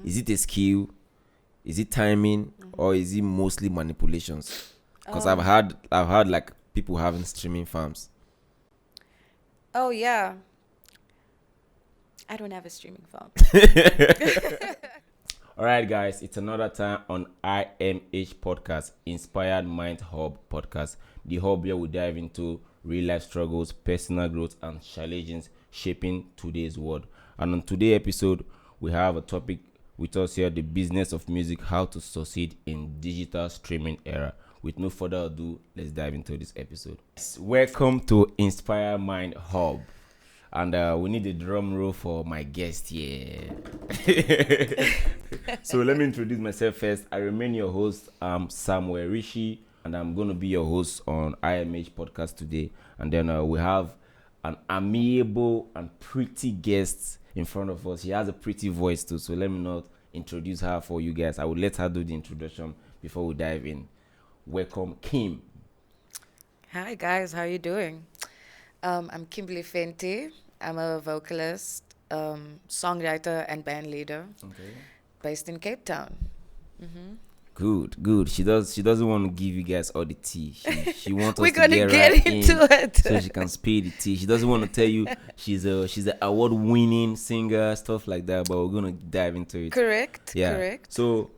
Is it a skill? Is it timing? Or is it mostly manipulations? Because I've heard like people having streaming farms. Oh yeah. I don't have a streaming farm. All right, guys, it's another time on IMH podcast, Inspired Mind Hub podcast. The hub where we dive into real life struggles, personal growth, and challenges shaping today's world. And on today's episode, we have a topic with us here: the business of music, how to succeed in digital streaming era. With no further ado, let's dive into this episode. Welcome to Inspired Mind Hub. And we need a drum roll for my guest here. So let me introduce myself first. I remain your host. I'm Samuel Rishi, and I'm going to be your host on IMH podcast today. And then we have an amiable and pretty guest in front of us. She has a pretty voice too, so let me not introduce her for you guys. I will let her do the introduction before we dive in. Welcome, Kim. Hi guys, how you doing? I'm Kimberly Fenty. I'm a vocalist, songwriter, and band leader. Okay. Based in Cape Town. Good. She doesn't want to give you guys all the tea. She wants us We're to gonna get right into it. so she can spill the tea. She doesn't want to tell you she's an award-winning singer, stuff like that. But we're gonna dive into it. Correct. Yeah. Correct. So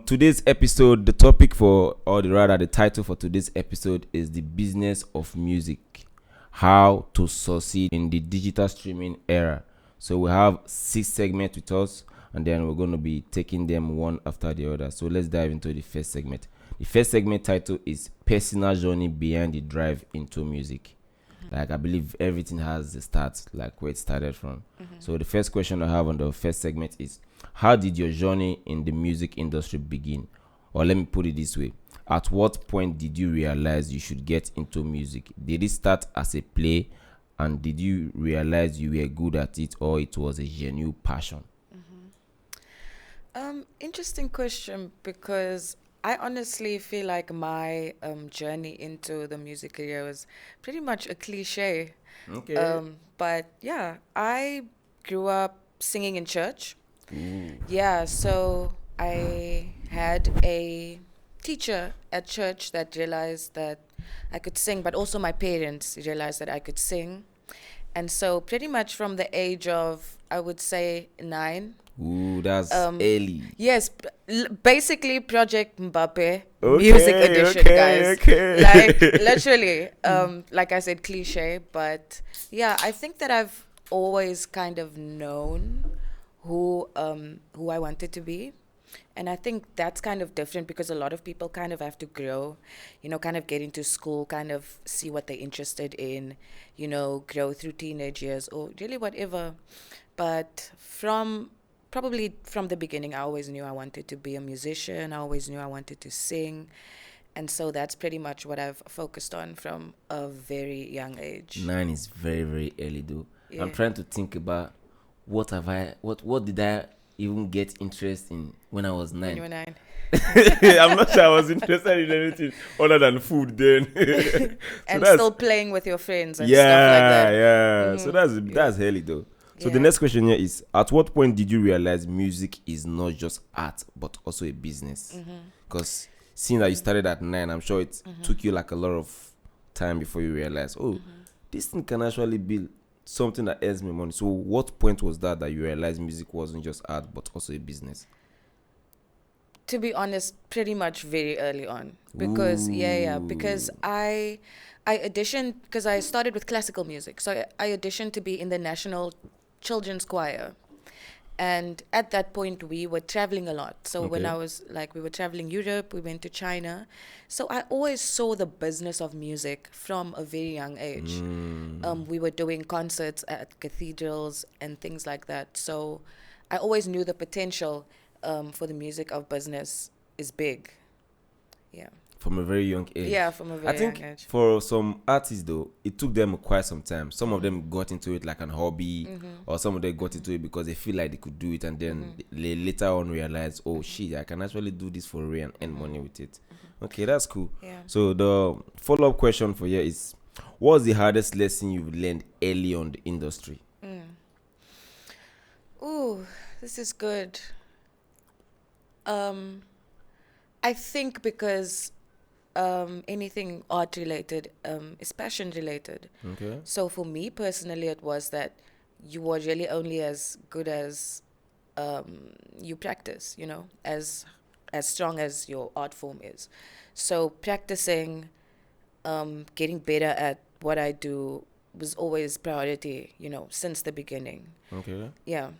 today's episode, the title for today's episode is the business of music. How to succeed in the digital streaming era. So we have 6 segments with us, and then we're going to be taking them one after the other. So let's dive into the first segment. The first segment title is Personal Journey Behind the Drive into Music. Like, I believe everything has the start, like where it started from. So the first question I have on the first segment is, how did your journey in the music industry begin? Or let me put it this way. At what point did you realize you should get into music? Did it start as a play, and did you realize you were good at it, or it was a genuine passion? Interesting question, because I honestly feel like my journey into the music career was pretty much a cliche. Okay. But yeah, I grew up singing in church. Ooh. Yeah, so I had a teacher at church that realized that I could sing, but also my parents realized that I could sing. And so pretty much from the age of, I would say, 9. Ooh, that's early. Yes, basically Project Mbappe music edition, guys. Okay. Like literally, like I said, cliche, but yeah, I think that I've always kind of known who I wanted to be. And I think that's kind of different because a lot of people kind of have to grow, kind of get into school, kind of see what they're interested in, grow through teenage years or really whatever. But probably from the beginning, I always knew I wanted to be a musician. I always knew I wanted to sing. And so that's pretty much what I've focused on from a very young age. 9 is very, very early though. Yeah. I'm trying to think about what did I even get interest in when I was 9. When you were 9. I'm not sure I was interested in anything other than food then. And still playing with your friends and stuff like that. Yeah. So that's early though. So the next question here is, at what point did you realize music is not just art but also a business? Because seeing that you started at 9, I'm sure it took you like a lot of time before you realized, this thing can actually be something that earns me money. So what point was that you realized music wasn't just art but also a business? To be honest, pretty much very early on. Because because I auditioned, because I started with classical music. So I auditioned to be in the National Children's Choir. And at that point, we were traveling a lot. So when I was we were traveling Europe, we went to China. So I always saw the business of music from a very young age. We were doing concerts at cathedrals and things like that. So I always knew the potential for the music of business is big. Yeah. From a very young age. Yeah, from a very young age. I think for some artists though, it took them quite some time. Some of them got into it like an hobby, or some of them got into it because they feel like they could do it, and then they later on realize, oh shit, I can actually do this for real and earn money with it. Okay, that's cool. Yeah. So the follow-up question for you is, what's the hardest lesson you've learned early on the industry? Ooh, This is good. I think because anything art related is passion related. Okay. So for me personally, it was that you are really only as good as you practice. As strong as your art form is. So practicing, getting better at what I do was always priority. Since the beginning. Okay. Yeah.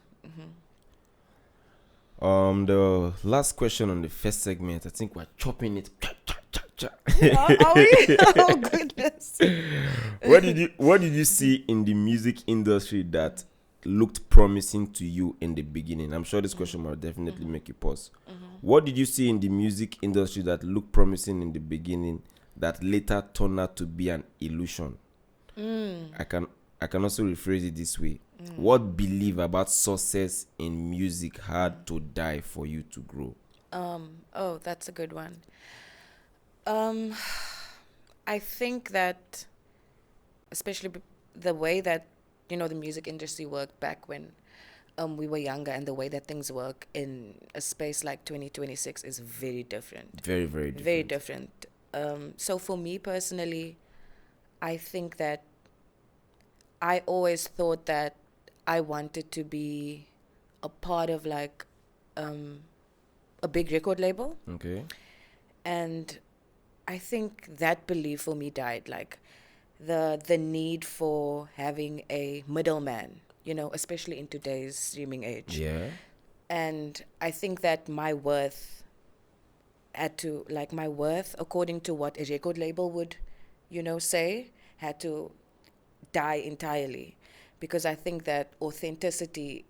The last question on the first segment, I think we're chopping it. Are we? Oh goodness. What did you see in the music industry that looked promising to you in the beginning? I'm sure this question will definitely make you pause. What did you see in the music industry that looked promising in the beginning that later turned out to be an illusion? I can also rephrase it this way. What belief about success in music had to die for you to grow? Oh, that's a good one. I think that, especially the way that the music industry worked back when we were younger, and the way that things work in a space like 2026 is very different. Very, very different. Very different. So for me personally, I think that I always thought that I wanted to be a part of like a big record label. Okay. And I think that belief for me died. Like the need for having a middleman, especially in today's streaming age. Yeah. And I think that my worth according to what a record label would, say, had to die entirely. Because I think that authenticity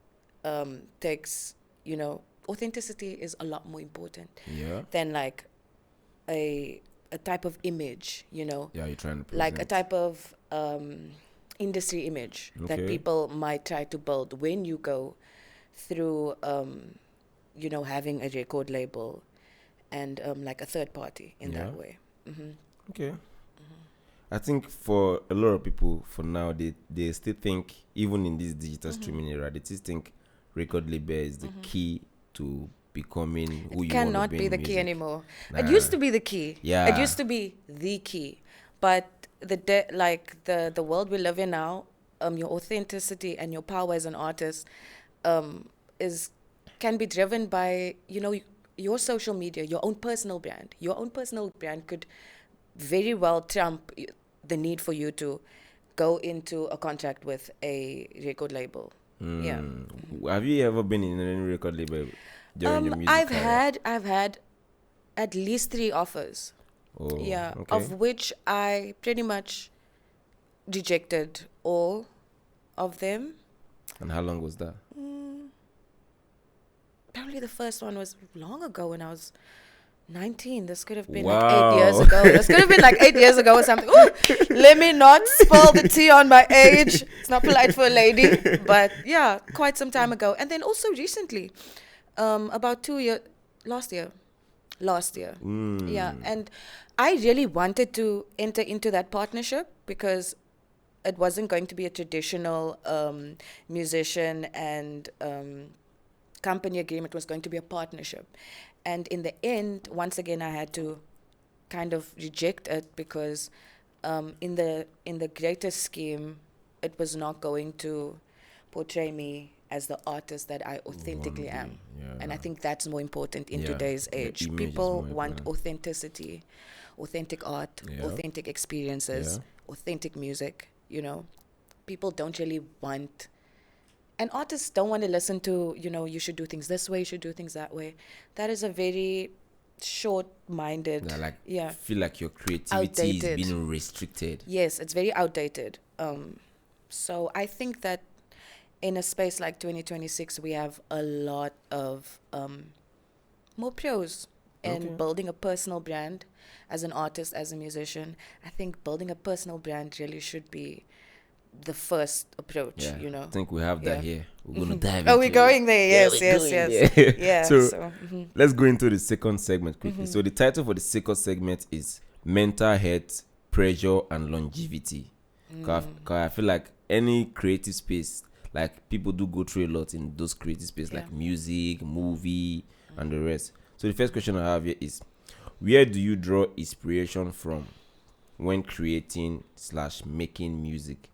authenticity is a lot more important Yeah. than like a type of image, Yeah, you're trying to like a present. type of industry image that Okay. people might try to build when you go through, having a record label and like a third party in that Yeah. way. Okay. I think for a lot of people, for now, they still think, even in this digital streaming era, they still think record label is the key to becoming who It you want to cannot be be in the key music. anymore. Nah. It used to be the key. Yeah. It used to be the key. But the world we live in now, your authenticity and your power as an artist can be driven by, your social media, your own personal brand. Your own personal brand could very well trump the need for you to go into a contract with a record label. Yeah. Have you ever been in any record label during your music career? I've had at least 3 offers. Oh, Yeah, okay. of which I pretty much rejected all of them. And how long was that? Probably the first one was long ago when I was 19. This could have been Wow. like 8 years ago. This could have been like 8 years ago or something. Ooh, let me not spill the tea on my age. It's not polite for a lady. But yeah, quite some time ago. And then also recently, about 2 years, last year. Yeah, and I really wanted to enter into that partnership because it wasn't going to be a traditional musician and company agreement. It was going to be a partnership. And in the end, once again, I had to kind of reject it because in the greater scheme, it was not going to portray me as the artist that I authentically am. Yeah. And I think that's more important in Yeah, today's the age. image is People more want important. authenticity, authentic art, Yeah. authentic experiences, authentic music, People don't really want, and artists don't want to listen to, you should do things this way, you should do things that way. That is a very short-minded, Feel like your creativity Outdated. is being restricted. Yes, it's very outdated. So I think that in a space like 2026, we have a lot of more pros in Okay. building a personal brand as an artist, as a musician. I think building a personal brand really should be the first approach, Yeah. I think we have that Yeah. here. We're gonna dive Oh, into we're it. going there. Yeah, Yes, we're yes, going yes. there. Yeah. So, let's go into the second segment quickly. So the title for the second segment is Mental Health, Pressure and Longevity. Cause I feel like any creative space, like people do go through a lot in those creative space, like music, movie, and the rest. So the first question I have here is, where do you draw inspiration from when creating / making music?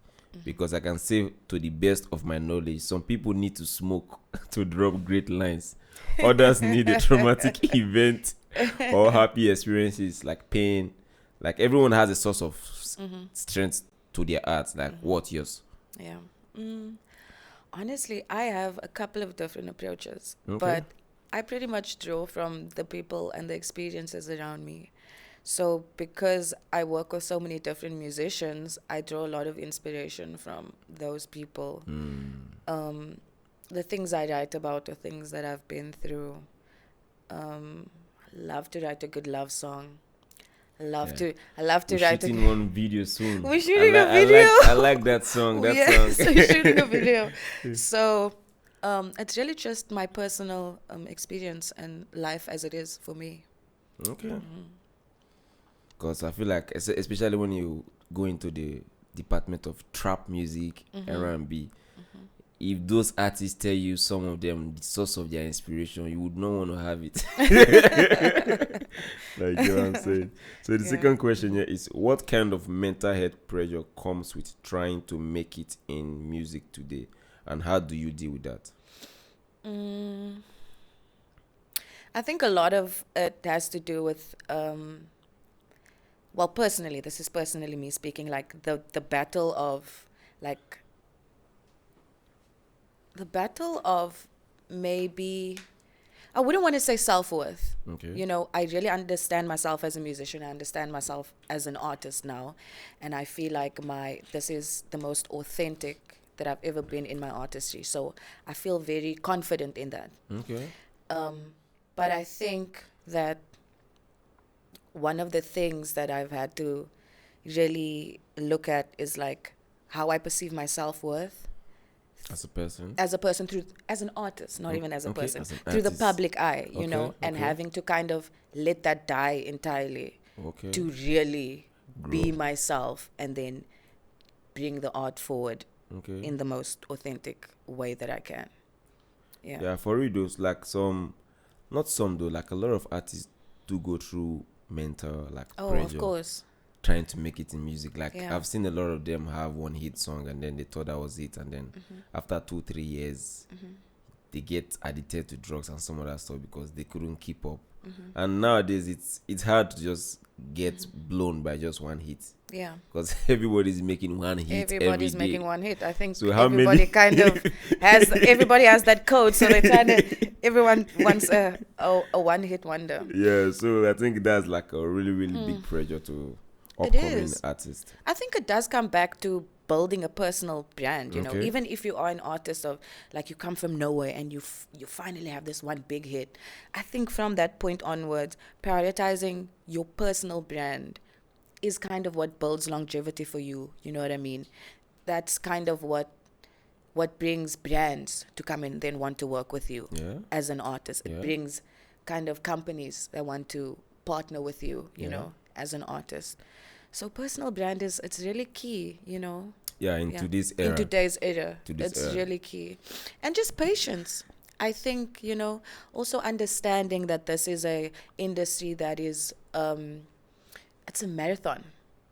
Because I can say, to the best of my knowledge, some people need to smoke to drop great lines. Others need a traumatic event or happy experiences like pain. Like everyone has a source of strength to their art. Like what's yours? Yeah. Honestly, I have a couple of different approaches, Okay. but I pretty much draw from the people and the experiences around me. So because I work with so many different musicians, I draw a lot of inspiration from those people. The things I write about, the things that I've been through. Love to write a good love song. I love to We're write shooting one video soon. We're shooting a video. I like that song. That yeah, song. so we're shooting a video. So it's really just my personal experience and life as it is for me. Okay. Because I feel like, especially when you go into the department of trap music, R&B, if those artists tell you, some of them, the source of their inspiration, you would not want to have it. Like, you know what I'm saying? So the second question here is, what kind of mental health pressure comes with trying to make it in music today? And how do you deal with that? I think a lot of it has to do with, well, personally, this is personally me speaking, like the battle of, like, the battle of maybe, I wouldn't want to say self-worth. Okay. You know, I really understand myself as a musician. I understand myself as an artist now. And I feel like this is the most authentic that I've ever been in my artistry. So I feel very confident in that. Okay. But I think that one of the things that I've had to really look at is like how I perceive my self-worth As a person? as an artist, not even as a person, as an through the artist. public eye, you Okay, know, and okay. having to kind of let that die entirely Okay. to really be Grow. myself and then bring the art forward Okay. in the most authentic way that I can. Yeah. Yeah, for real, those, like, not some though, like a lot of artists do go through mental, like, Oh, pressure of course. trying to make it in music. Like, Yeah. I've seen a lot of them have one hit song and then they thought that was it, and then after 2-3 years they get addicted to drugs and some other stuff because they couldn't keep up. And nowadays it's hard to just get blown by just one hit, Yeah. because everybody's making one hit Everybody's every day. making one hit. I think So how everybody many- kind of everybody has that code, so they're trying to, everyone wants a one-hit wonder. Yeah, so I think that's like a really, really big pressure to It upcoming is. artists. I think it does come back to building a personal brand, you know, Okay. even if you are an artist of, like, you come from nowhere and you finally have this one big hit. I think from that point onwards, prioritizing your personal brand is kind of what builds longevity for you. You know what I mean? That's kind of what brings brands to come and then want to work with you Yeah. as an artist. It Yeah. brings kind of companies that want to partner with you, you Yeah. know, as an artist. So personal brand it's really key, you know. Yeah, in Yeah. today's In era. today's era, Today's it's era. really key. And just patience. I think, you know, also understanding that this is a industry that is it's a marathon.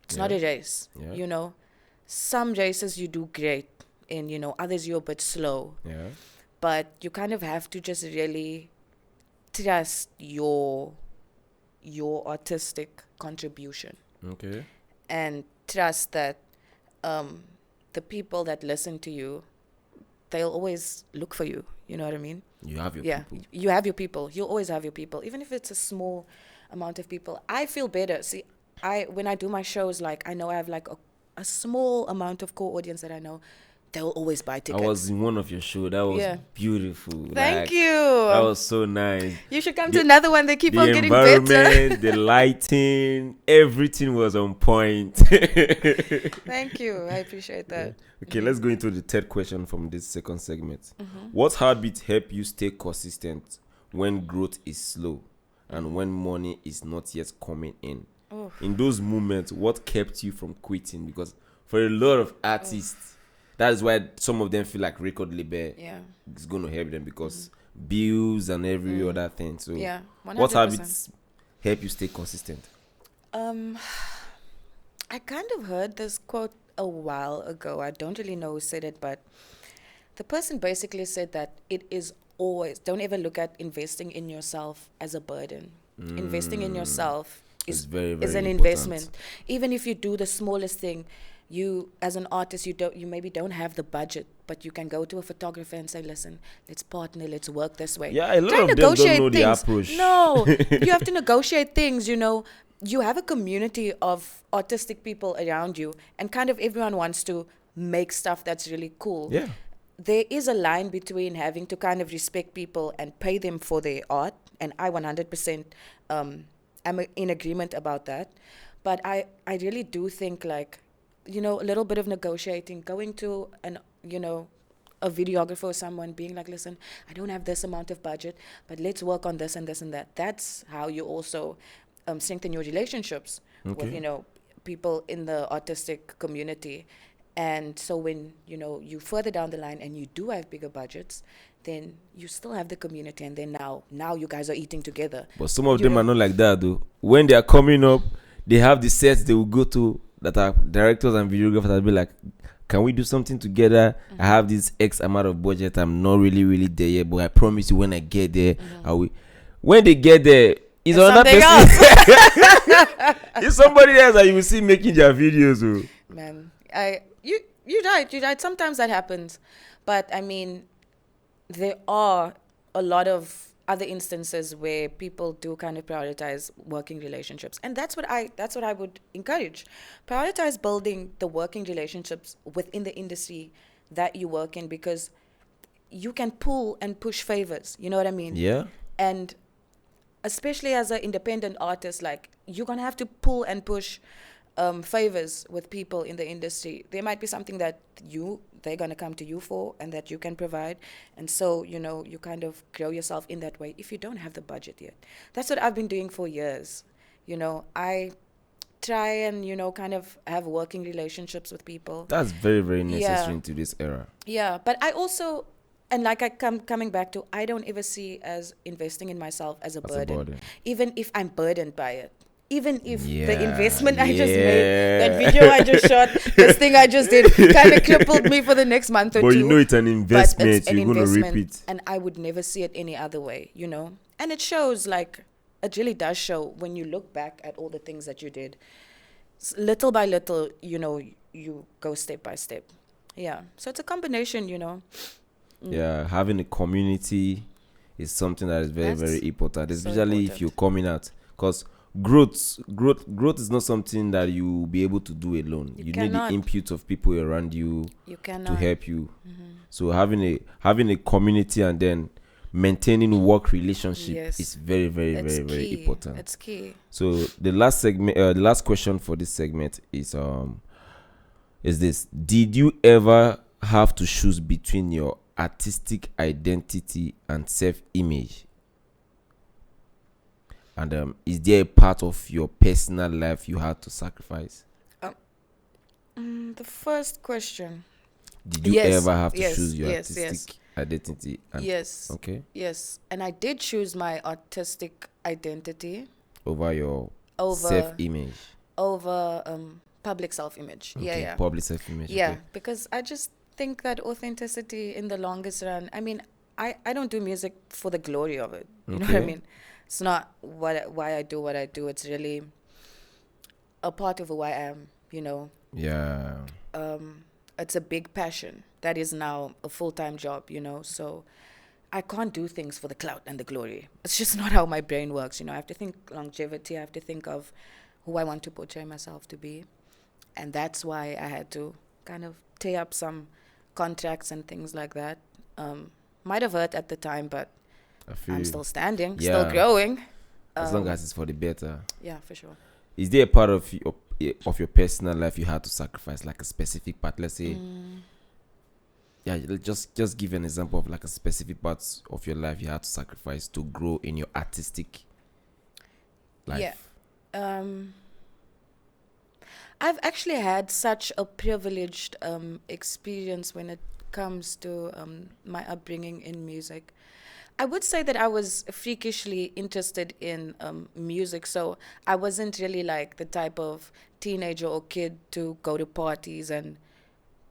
It's not a Yeah. race. Yeah. You know. Some races you do great in, you know, others you're a bit slow. Yeah. But you kind of have to just really trust your artistic contribution Okay. and trust that the people that listen to you, they'll always look for you. You know what I mean? You have your Yeah, people. you have your people. You'll always have your people, even if it's a small amount of people. I feel better. See, when I do my shows, like, I know I have like a small amount of core audience that I know they will always buy I tickets. was in one of your show. That was Yeah. beautiful. Thank Like, you. That was so nice. You should come The- to another one. They keep The on getting better. environment, the lighting, everything was on point. Thank you. I appreciate that. Okay, let's go into the third question from this second segment. Mm-hmm. What habits help you stay consistent when growth is slow and when money is not yet coming in? Oof. In those moments, what kept you from quitting? Because for a lot of artists, that is why some of them feel like record label Yeah. is going to help them because bills and every other thing. So Yeah. what 100%. habits help you stay consistent? I kind of heard this quote a while ago. I don't really know who said it, but the person basically said that it is always, don't ever look at investing in yourself as a burden. Investing in yourself It's is very, is very an important. investment. Even if you do the smallest thing, you as an artist, you maybe don't have the budget, but you can go to a photographer and say, listen, let's partner, let's work this way. Yeah, a lot Try of and them don't negotiate know the things. approach. No, you have to negotiate things, you know. You have a community of artistic people around you, and kind of everyone wants to make stuff that's really cool. Yeah. There is a line between having to kind of respect people and pay them for their art, and I 100% am in agreement about that. But I really do think, like, you know, a little bit of negotiating, going to a videographer or someone, being like, listen, I don't have this amount of budget, but let's work on this and this and that. That's how you also strengthen your relationships with, Okay. you know, people in the artistic community. And so when, you know, you further down the line and you do have bigger budgets, then you still have the community, and then now you guys are eating together. But some of You them know- are not like that though. When they are coming up, they have the sets they will go to that are directors and videographers that be like, can we do something together? I have this X amount of budget. I'm not really there yet, but I promise you when I get there, I will. When they get there, it's another something person. It's somebody else that you will see making their videos. Oh. Man, you're right. Sometimes that happens, but I mean, there are a lot of other instances where people do kind of prioritize working relationships, and that's what I would encourage. Prioritize building the working relationships within the industry that you work in, because you can pull and push favors. You know what I mean? Yeah. And especially as an independent artist, like, you're gonna have to pull and push favors with people in the industry. There might be something that they're gonna come to you for and that you can provide, and so, you know, you kind of grow yourself in that way. If you don't have the budget yet, that's what I've been doing for years. You know, I try and, you know, kind of have working relationships with people. That's very, very necessary Yeah. into this era. Yeah, but I also, and like coming back to, I don't ever see as investing in myself as a As a burden, burden. even if I'm burdened by it. Even if the Yeah, investment I just yeah. made, that video I just shot, this thing I just did, kind of crippled me for the next month or But two. you know it's an But investment. it's an You're going to reap investment, it. and I would never see it any other way, you know? And it shows, like, it really does show when you look back at all the things that you did. Little by little, you know, you go step by step. Yeah. So it's a combination, you know. Yeah, having a community is something that is very, That's very important, so especially if important. you're coming out. Because growth is not something that you will be able to do alone. You You need cannot. the input of people around you You cannot. to help you. So having a community and then maintaining work relationship Yes. is very, very, It's very, very key. important. It's key. So the last question for this segment is this: did you ever have to choose between your artistic identity and self-image? And is there a part of your personal life you had to sacrifice? The first question. Did you Yes, ever have to yes, choose your yes, artistic identity? And, Yes. Okay. Yes. And I did choose my artistic identity Over your over self-image. public self-image. Okay. Yeah. Public self-image. Yeah, Okay. because I just think that authenticity in the longest run, I mean, I don't do music for the glory of it. You know what I Okay. mean? It's not why I do what I do. It's really a part of who I am, you know. Yeah. It's a big passion that is now a full-time job, you know. So I can't do things for the clout and the glory. It's just not how my brain works, you know. I have to think longevity. I have to think of who I want to portray myself to be. And that's why I had to kind of tear up some contracts and things like that. Might have hurt at the time, but I feel I'm you. still standing, Yeah. still growing. As long as it's for the better. Yeah, for sure. Is there a part of your personal life you had to sacrifice, like a specific part? Let's say, yeah, just give an example of like a specific part of your life you had to sacrifice to grow in your artistic life. Yeah. I've actually had such a privileged experience when it comes to my upbringing in music. I would say that I was freakishly interested in music, so I wasn't really like the type of teenager or kid to go to parties and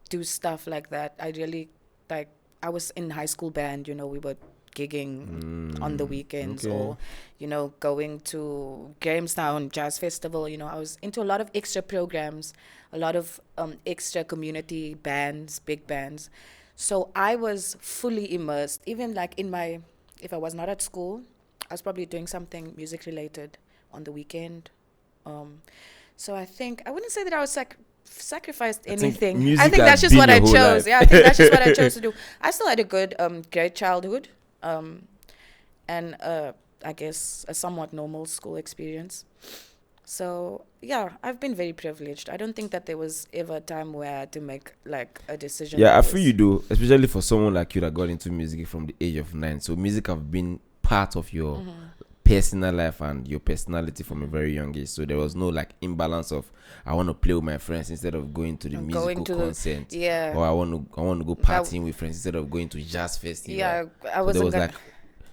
do stuff like that. I really like I was in high school band, we were gigging on the weekends Okay. or, going to Grahamstown Jazz Festival. I was into a lot of extra programs, a lot of extra community bands, big bands. So I was fully immersed, even like if I was not at school, I was probably doing something music related on the weekend. Um, so I wouldn't say that I was sacrificed I think anything. I music think has that's just been what your I whole chose. life. Yeah, I think that's just what I chose to do. I still had a good, great childhood, and I guess a somewhat normal school experience. So yeah, I've been very privileged. I don't think that there was ever a time where I had to make like a decision Yeah, that I feel you was. do, especially for someone like you that got into music from the age of 9. So music have been part of your personal life and your personality from a very young age. So there was no like imbalance of I want to play with my friends instead of going to the And going musical to the concert, yeah, or I want to go that partying with friends instead of going to jazz festival. yeah, I So wasn't gonna.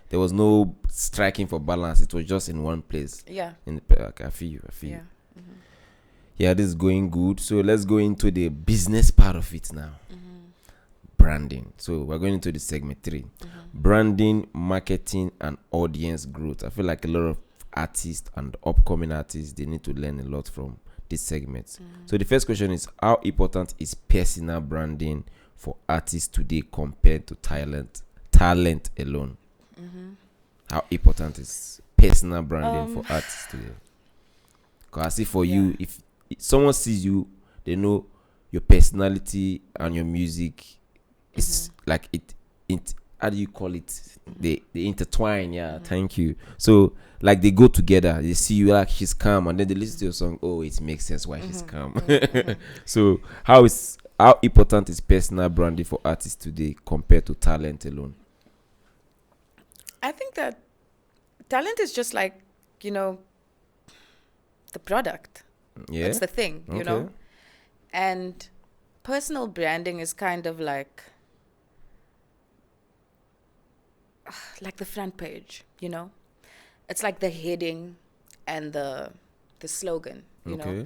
there was no striking for balance. It was just in one place. Yeah, I feel you. I feel yeah. you. Yeah, this is going good. So let's go into the business part of it now. Branding. So we're going into the segment 3. Branding, marketing, and audience growth. I feel like a lot of artists and upcoming artists, they need to learn a lot from this segment. So the first question is, how important is personal branding for artists today compared to talent alone? How important is personal branding for artists today? Because I see for Yeah. you, if someone sees you, they know your personality and your music is like it. How do you call it? They intertwine. Yeah, thank you. So like they go together. They see you like she's calm, and then they listen to your song. Oh, it makes sense why she's calm. So how important is personal branding for artists today compared to talent alone? I think that talent is just like, you know, the product. Yeah. That's the thing, Okay. And personal branding is kind of like the front page, It's like the heading and the slogan, Okay.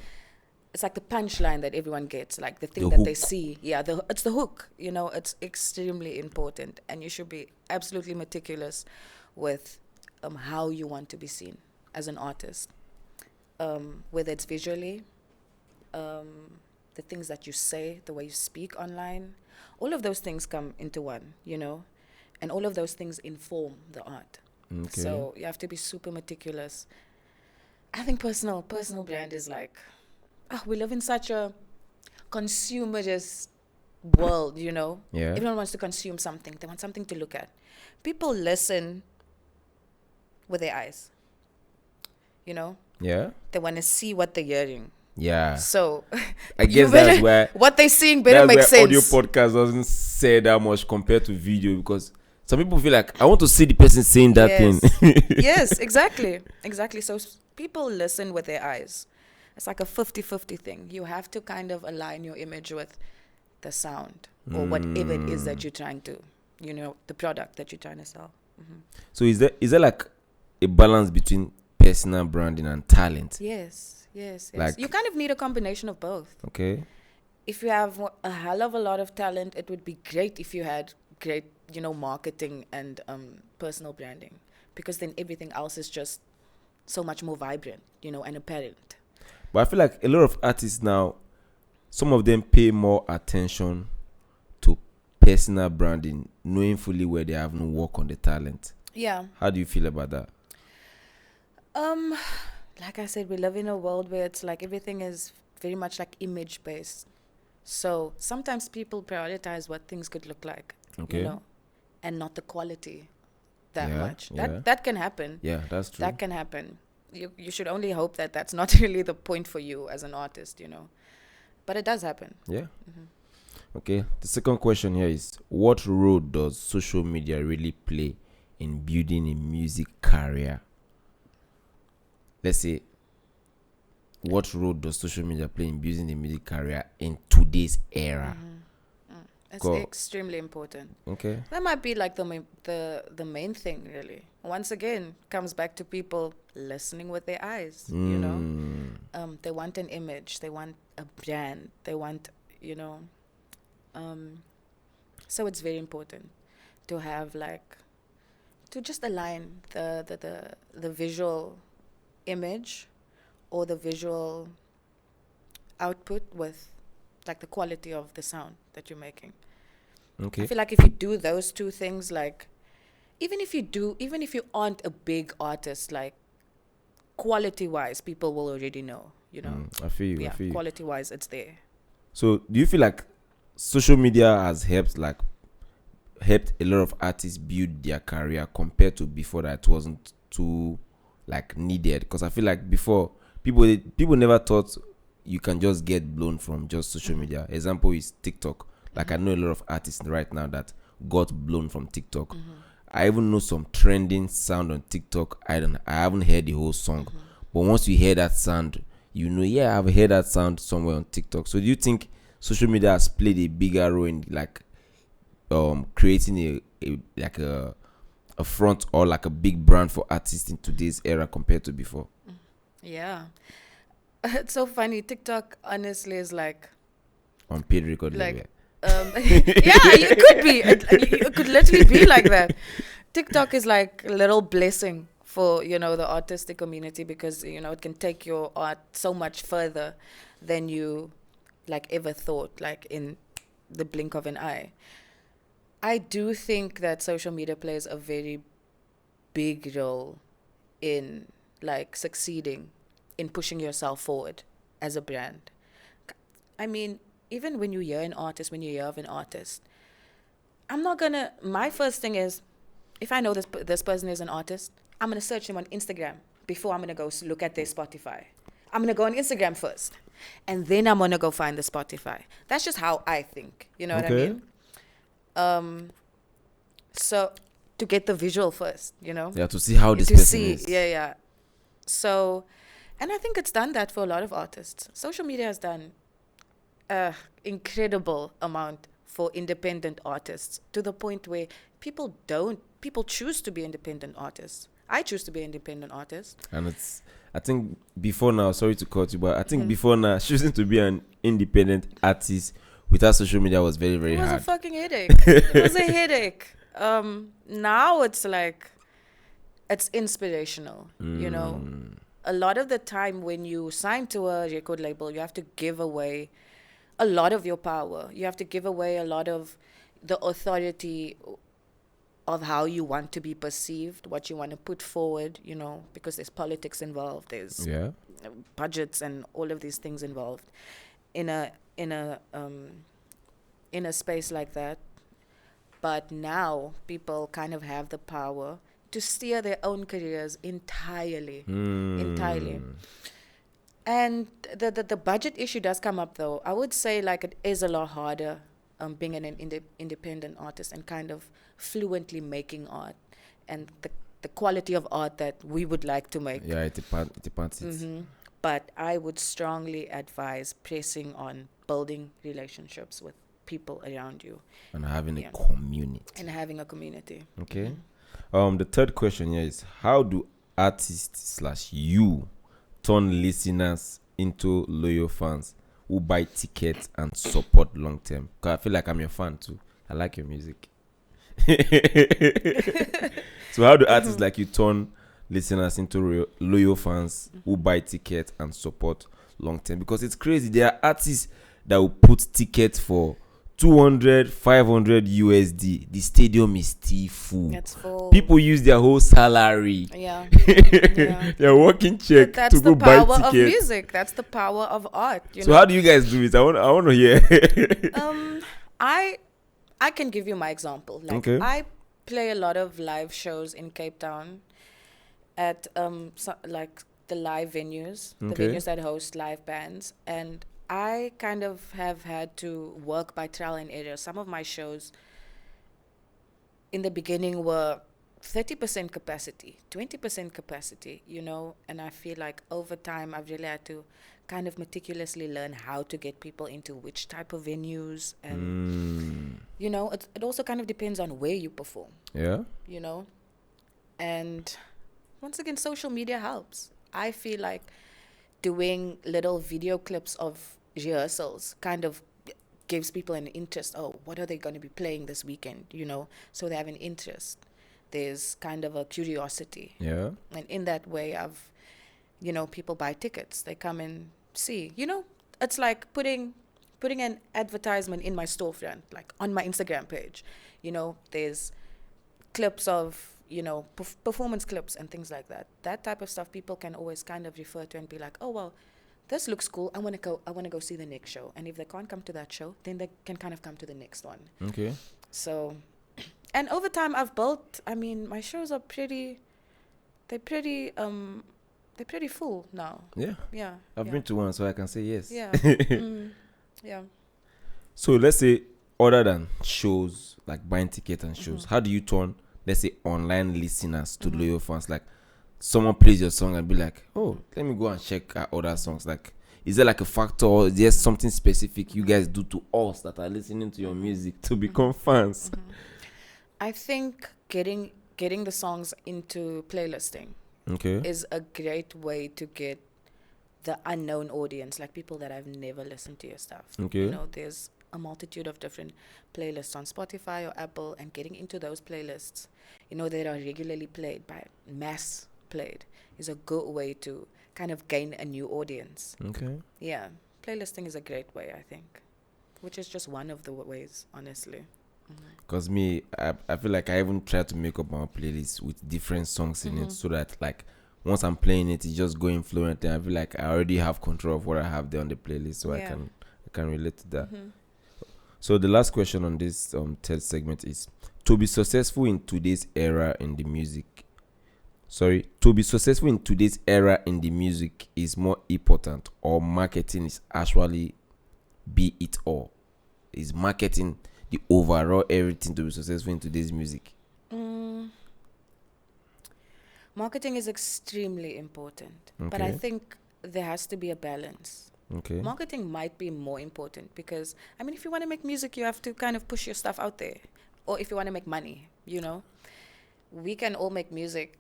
It's like the punchline that everyone gets, like the thing The that they hook. see. Yeah, it's the hook, It's extremely important, and you should be absolutely meticulous with how you want to be seen as an artist, whether it's visually, the things that you say, the way you speak online, all of those things come into one, and all of those things inform the art. Okay. So you have to be super meticulous. I think personal brand is like, we live in such a consumerist world, Yeah. Everyone wants to consume something. They want something to look at. People listen with their eyes, Yeah. They want to see what they're hearing. Yeah. So I you guess that's better, where what they're seeing better make that's where audio sense. podcast doesn't say that much compared to video, because some people feel like I want to see the person saying that Yes. thing. Yes, exactly. So people listen with their eyes. It's like a 50-50 thing. You have to kind of align your image with the sound or whatever it is that you're trying to, the product that you're trying to sell. So is there like a balance between personal branding and talent? Yes. Like- You kind of need a combination of both. Okay. If you have a hell of a lot of talent, it would be great if you had great, marketing and personal branding, because then everything else is just so much more vibrant, and apparent. But I feel like a lot of artists now, some of them pay more attention to personal branding, knowing fully where they have no work on the talent. Yeah. How do you feel about that? Like I said, we live in a world where it's like everything is very much like image based. So sometimes people prioritize what things could look like, Okay. and not the quality that Yeah, much. yeah. That can happen. Yeah, that's true. That can happen. You should only hope that that's not really the point for you as an artist, But it does happen. Yeah. Okay. The second question here is, what role does social media really play in building a music career? Let's say what role does social media play in building a music career in today's era? It's Go. extremely important. Okay. That might be like the main thing, really. Once again, comes back to people listening with their eyes. You know, they want an image, they want a brand, they want, you know. So it's very important to have like to just align the visual image or the visual output with like the quality of the sound that you're making. Okay. I feel like if you do those two things, like even if you aren't a big artist, like quality wise, people will already know, you know. I feel you. Yeah, I feel you. quality wise, it's there. So, do you feel like social media has helped a lot of artists build their career compared to before that it wasn't too like needed? Because I feel like before people never thought you can just get blown from just social media. Example is TikTok. Like I know a lot of artists right now that got blown from TikTok. I even know some trending sound on TikTok. I haven't heard the whole song, but once you hear that sound, you know, yeah, I've heard that sound somewhere on TikTok. So do you think social media has played a bigger role in like creating a front or like a big brand for artists in today's era compared to before? Yeah. It's so funny. TikTok honestly is like On paid record level. like yeah, you could be. It could literally be like that. TikTok is like a little blessing for, you know, the artistic community because, you know, it can take your art so much further than you like ever thought, like in the blink of an eye. I do think that social media plays a very big role in like succeeding in pushing yourself forward as a brand. I mean, even when you hear of an artist, my first thing is, if I know this person is an artist, I'm going to search them on Instagram before I'm going to go look at their Spotify. I'm going to go on Instagram first, and then I'm going to go find the Spotify. That's just how I think. You know what I mean? So to get the visual first, you know? Yeah, to see how this person is. Yeah. So, and I think it's done that for a lot of artists. Social media has done incredible amount for independent artists to the point where people choose to be independent artists. I choose to be an independent artist. And I think before now, sorry to cut you, but I think before now, choosing to be an independent artist without social media was very, very hard. It was a fucking headache. It was a headache. Now it's like, it's inspirational, you know. A lot of the time when you sign to a record label, you have to give away a lot of your power. You have to give away a lot of the authority of how you want to be perceived, what you want to put forward, you know, because there's politics involved, there's budgets and all of these things involved in a space like that. But now people kind of have the power to steer their own careers entirely. And the budget issue does come up, though. I would say like it is a lot harder being an independent artist and kind of fluently making art and the quality of art that we would like to make. Yeah, it depends. But I would strongly advise pressing on building relationships with people around you. And having a community. Okay. The third question here is, how do artists / you turn listeners into loyal fans who buy tickets and support long term? Because I feel like I'm your fan too. I like your music. So how do artists like you turn listeners into loyal fans who buy tickets and support long term? Because it's crazy. There are artists that will put tickets for 200, 500 USD. The stadium is still full. It's full. People use their whole salary. Yeah. Their working check to go buy tickets. That's the power of music. That's the power of art. So how do you guys do it? I want to hear. I can give you my example. Like I play a lot of live shows in Cape Town at like the live venues, the venues that host live bands, and I kind of have had to work by trial and error. Some of my shows in the beginning were 30% capacity, 20% capacity, you know. And I feel like over time, I've really had to kind of meticulously learn how to get people into which type of venues. And, you know, it also kind of depends on where you perform, Yeah. you know. And once again, social media helps. I feel like doing little video clips of rehearsals kind of gives people an interest. Oh, what are they going to be playing this weekend, you know? So they have an interest. There's kind of a curiosity. Yeah. And in that way, you know, people buy tickets. They come and see. You know, it's like putting an advertisement in my storefront, like on my Instagram page. You know, there's clips of, you know, performance clips and things like that. That type of stuff people can always kind of refer to and be like, oh, well, this looks cool. I want to go see the next show. And if they can't come to that show, then they can kind of come to the next one. Okay. So, and over time I've built, I mean, my shows are they're pretty full now. Yeah. Yeah. I've been to one, so I can say yes. Yeah. Yeah. So let's say, other than shows, like buying tickets and shows, how do you turn, let's say, online listeners to loyal fans? Like, someone plays your song and be like, oh, let me go and check out other songs. Like, is there like a factor, or is there something specific you guys do to us that are listening to your music to become fans? I think getting the songs into playlisting Okay. is a great way to get the unknown audience, like people that have never listened to your stuff. Okay. You know, there's a multitude of different playlists on Spotify or Apple, and getting into those playlists, you know, that are regularly played, by mass played, is a good way to kind of gain a new audience. Okay. Yeah, playlisting is a great way, I think, which is just one of the ways, honestly. Because me, I feel like I even try to make up my playlist with different songs in it, so that, like, once I'm playing it, it's just going fluent, and I feel like I already have control of what I have there on the playlist, so I can relate to that. So the last question on this third segment is, to be successful in today's era in the music. To be successful in today's era in the music is more important, or marketing is actually be it all? Is marketing the overall everything to be successful in today's music? Marketing is extremely important, but I think there has to be a balance. Okay. Marketing might be more important because, I mean, if you want to make music, you have to kind of push your stuff out there. Or if you want to make money, you know, we can all make music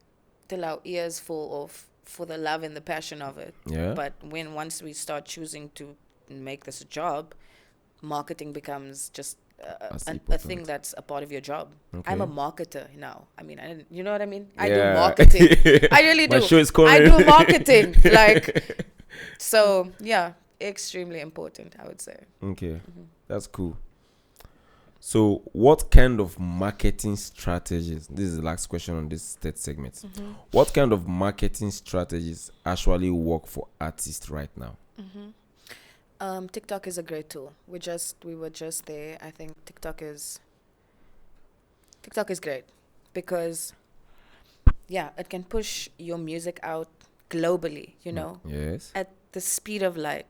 till our ears fall off for the love and the passion of it. Yeah. But once we start choosing to make this a job, marketing becomes just a thing that's a part of your job. Okay. I'm a marketer now. I mean, you know what I mean? I Yeah. do marketing. I really do. My show is I calling. do marketing. Like, so yeah, extremely important, I would say. Okay. That's cool. So what kind of marketing strategies, this is the last question on this third segment. What kind of marketing strategies actually work for artists right now? TikTok is a great tool. We were just there. I think TikTok is great because, yeah, it can push your music out globally, you know, Yes. at the speed of light.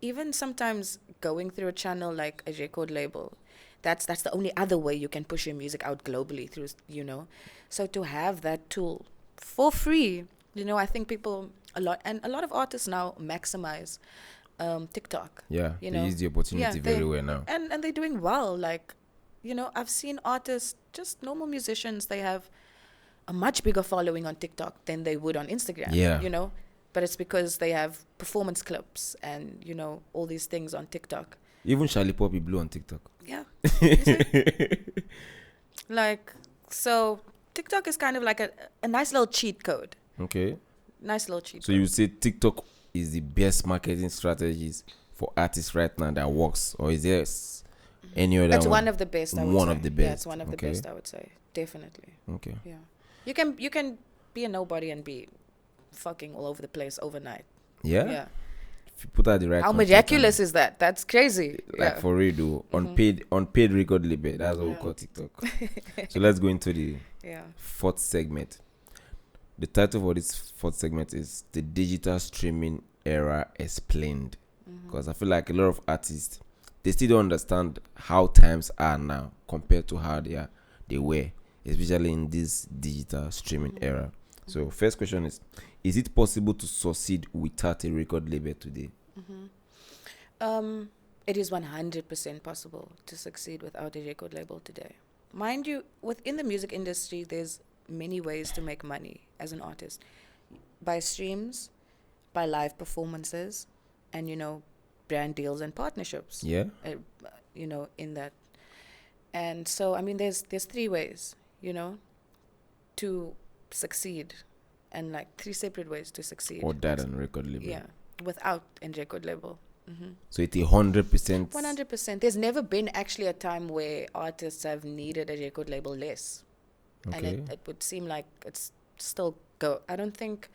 Even sometimes going through a channel like a record label, that's the only other way you can push your music out globally, through, you know. So to have that tool for free, you know, I think a lot of artists now maximize TikTok. Yeah. You They know, use the opportunity very well now. And they're doing well. Like, you know, I've seen artists, just normal musicians, they have a much bigger following on TikTok than they would on Instagram. Yeah. You know, but it's because they have performance clips and, you know, all these things on TikTok. Even Charlie Poppy blew on TikTok. Yeah. You see? Like, so TikTok is kind of like a nice little cheat code. Okay. Nice little cheat So code. you would say TikTok is the best marketing strategies for artists right now that works, or is there any other It's one? one of the best, I would say. One of the best. Yeah, it's one of the Okay. best, I would say. Definitely. Okay. Yeah. You can be a nobody and be fucking all over the place overnight. Yeah? Yeah. If you put out the right How content miraculous is that? That's crazy. and, like, for real though, unpaid record label, that's what we call TikTok. So let's go into the Yeah. fourth segment. The title for this fourth segment is The Digital Streaming Era Explained. Because I feel like a lot of artists, they still don't understand how times are now compared to how they were. especially in this digital streaming era. So first question is it possible to succeed without a record label today? It is 100% possible to succeed without a record label today. Mind you, within the music industry, there's many ways to make money as an artist. By streams, by live performances, and, brand deals and partnerships. Yeah. In that. And so, I mean, there's three ways, to succeed, and like three separate ways to succeed. Or that and record label. Yeah, without a record label. So it's 100%. 100%. There's never been actually a time where artists have needed a record label less. Okay. And it would seem like it's still go. I don't think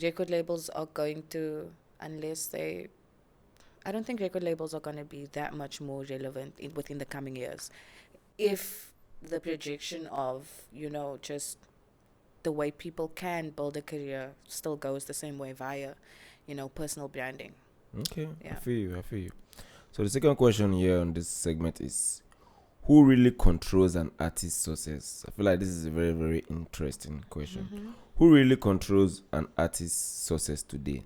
record labels are going to, I don't think record labels are going to be that much more relevant within the coming years. If the projection of, just the way people can build a career still goes the same way via, personal branding. Okay, Yeah. I feel you. So the second question here on this segment is, who really controls an artist's success? I feel like this is a very, very interesting question. Who really controls an artist's success today?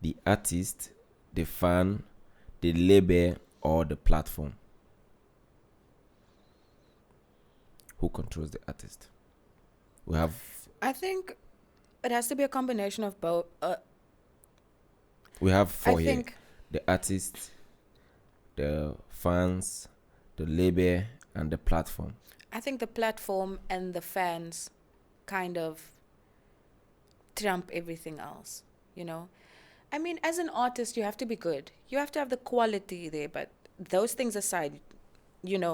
The artist, the fan, the label, or the platform? Who controls the artist? I think it has to be a combination of both. We have four I here. think The artist, the fans, the label, and the platform. I think the platform and the fans kind of trump everything else, I mean, as an artist, you have to be good. You have to have the quality there, but those things aside, the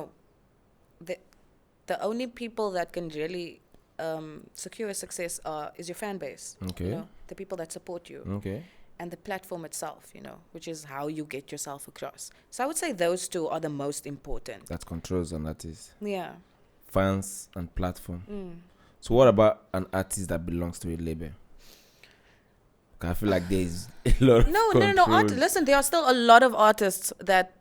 only people that can really secure success is your fan base. Okay. The people that support you. Okay. And the platform itself, which is how you get yourself across. So I would say those two are the most important. That controls an artist. Yeah. Fans and platform. So what about an artist that belongs to a label? I feel like there is a lot of No. Listen, there are still a lot of artists that,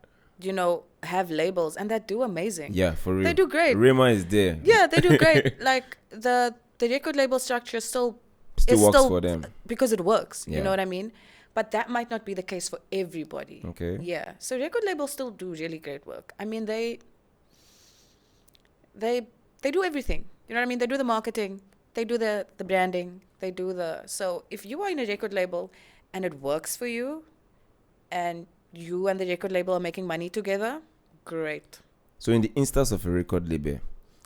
have labels and that do amazing. Yeah, for real. They do great. Rema is there. Yeah, they do great. Like the record label structure still works for them. Because it works. Yeah. You know what I mean? But that might not be the case for everybody. Okay. Yeah. So record labels still do really great work. I mean, they do everything. You know what I mean? They do the marketing. They do the branding. They do so if you are in a record label and it works for you and you and the record label are making money together, great. So in the instance of a record label,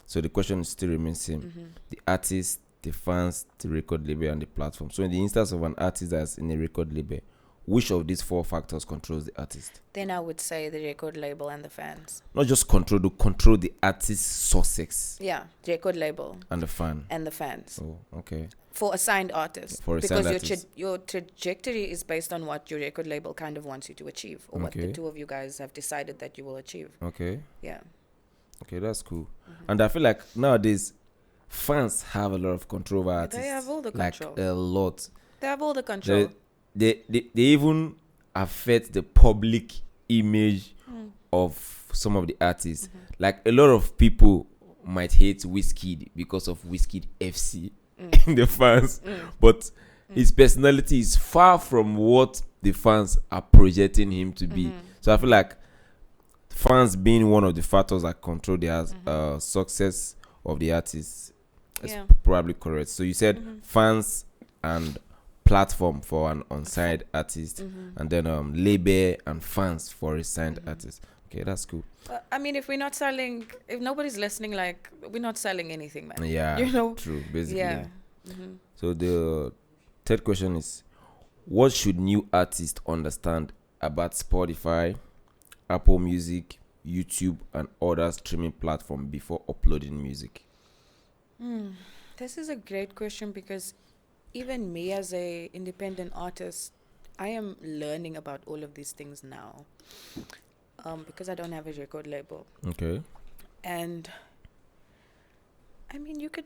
so the question still remains same. The artist, the fans, the record label, and the platform. So in the instance of an artist that's in a record label, which of these four factors controls the artist? Then I would say the record label and the fans. Not just control the artist's success. Yeah, record label. And the fan. And the fans. Oh, okay. For a signed artist. For a signed artist. Because your trajectory is based on what your record label kind of wants you to achieve, or what the two of you guys have decided that you will achieve. Okay. Yeah. Okay, that's cool. And I feel like nowadays, fans have a lot of control over artists. They have all the control. Like a lot. They have all the control. They even affect the public image of some of the artists. Like a lot of people might hate Wizkid because of Wizkid FC in the fans, but his personality is far from what the fans are projecting him to be. So I feel like fans being one of the factors that control the success of the artist is probably correct. So you said fans and platform for an unsigned artist, and then label and fans for a signed artist. Okay, that's cool. I mean, if nobody's listening, like, we're not selling anything, man. Yeah, true, basically. Yeah. So the third question is, what should new artists understand about Spotify, Apple Music, YouTube, and other streaming platforms before uploading music? This is a great question, because even me as a independent artist, I am learning about all of these things now, because I don't have a record label. Okay. And I mean, you could,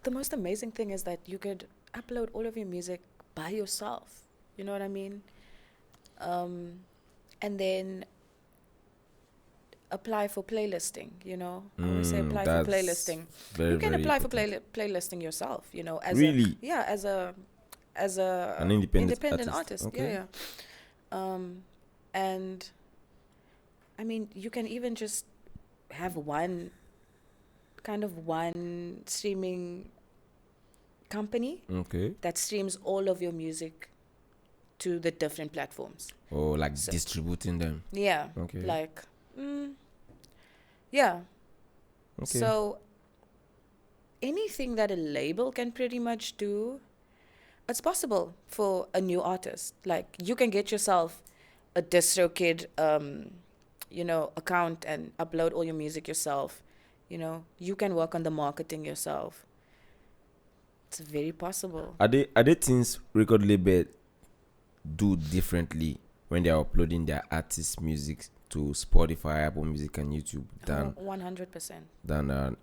the most amazing thing is that you could upload all of your music by yourself. You know what I mean? And then apply for playlisting, you know. I always say apply for That's playlisting. very, You can very apply for important. playlisting yourself, you know, Really? as a An independent independent artist. artist. Okay. Yeah. And I mean, you can even just have one streaming company Okay. that streams all of your music to the different platforms. Or like So- distributing them. Yeah. Okay. Like, yeah. Okay. So anything that a label can pretty much do, it's possible for a new artist. Like, you can get yourself a DistroKid, account and upload all your music yourself. You know, you can work on the marketing yourself. It's very possible. Are they things record label do differently when they are uploading their artist music to Spotify, Apple Music, and YouTube than 100%.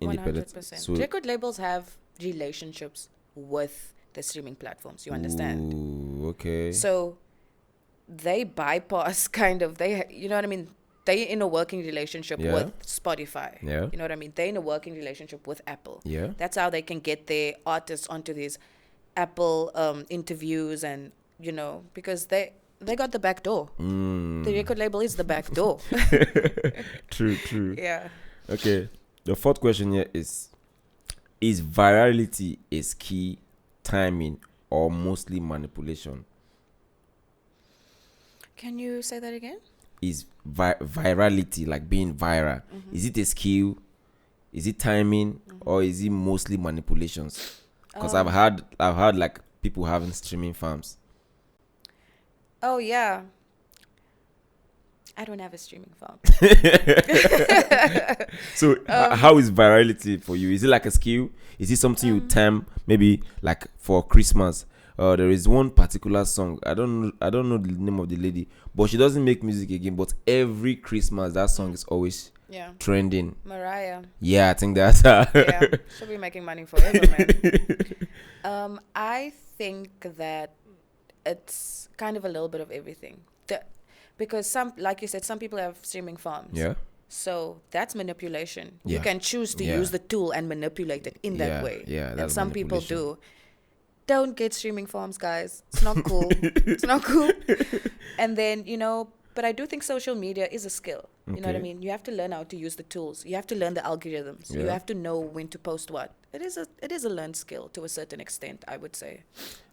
independent? 100%. So Record labels have relationships with the streaming platforms. You understand? Ooh, okay. So they bypass you know what I mean? They in a working relationship Yeah. with Spotify. Yeah. You know what I mean? They in a working relationship with Apple. Yeah. That's how they can get their artists onto these Apple interviews, and you know, because they got the back door. The record label is the back door. True. Yeah. Okay. The fourth question here is virality is key, timing, or mostly manipulation? Can you say that again? Is virality, like being viral, is it a skill, is it timing, or is it mostly manipulations? Because I've heard like people having streaming farms. Oh yeah. I don't have a streaming farm. So how is virality for you? Is it like a skill? Is it something you time, maybe like for Christmas? There is one particular song. I don't know the name of the lady, but she doesn't make music again. But every Christmas, that song is always trending. Mariah. Yeah, I think that's her. Yeah, she'll be making money forever, man. I think that it's kind of a little bit of everything. Because like you said, some people have streaming farms. Yeah. So that's manipulation. Yeah. You can choose to use the tool and manipulate it in that way. Yeah, and that's some people manipulation. do. Don't get streaming farms, guys. It's not cool. It's not cool. And then, but I do think social media is a skill. You know what I Okay. mean? You have to learn how to use the tools. You have to learn the algorithms. You Yeah. have to know when to post what. It is a learned skill to a certain extent, I would say.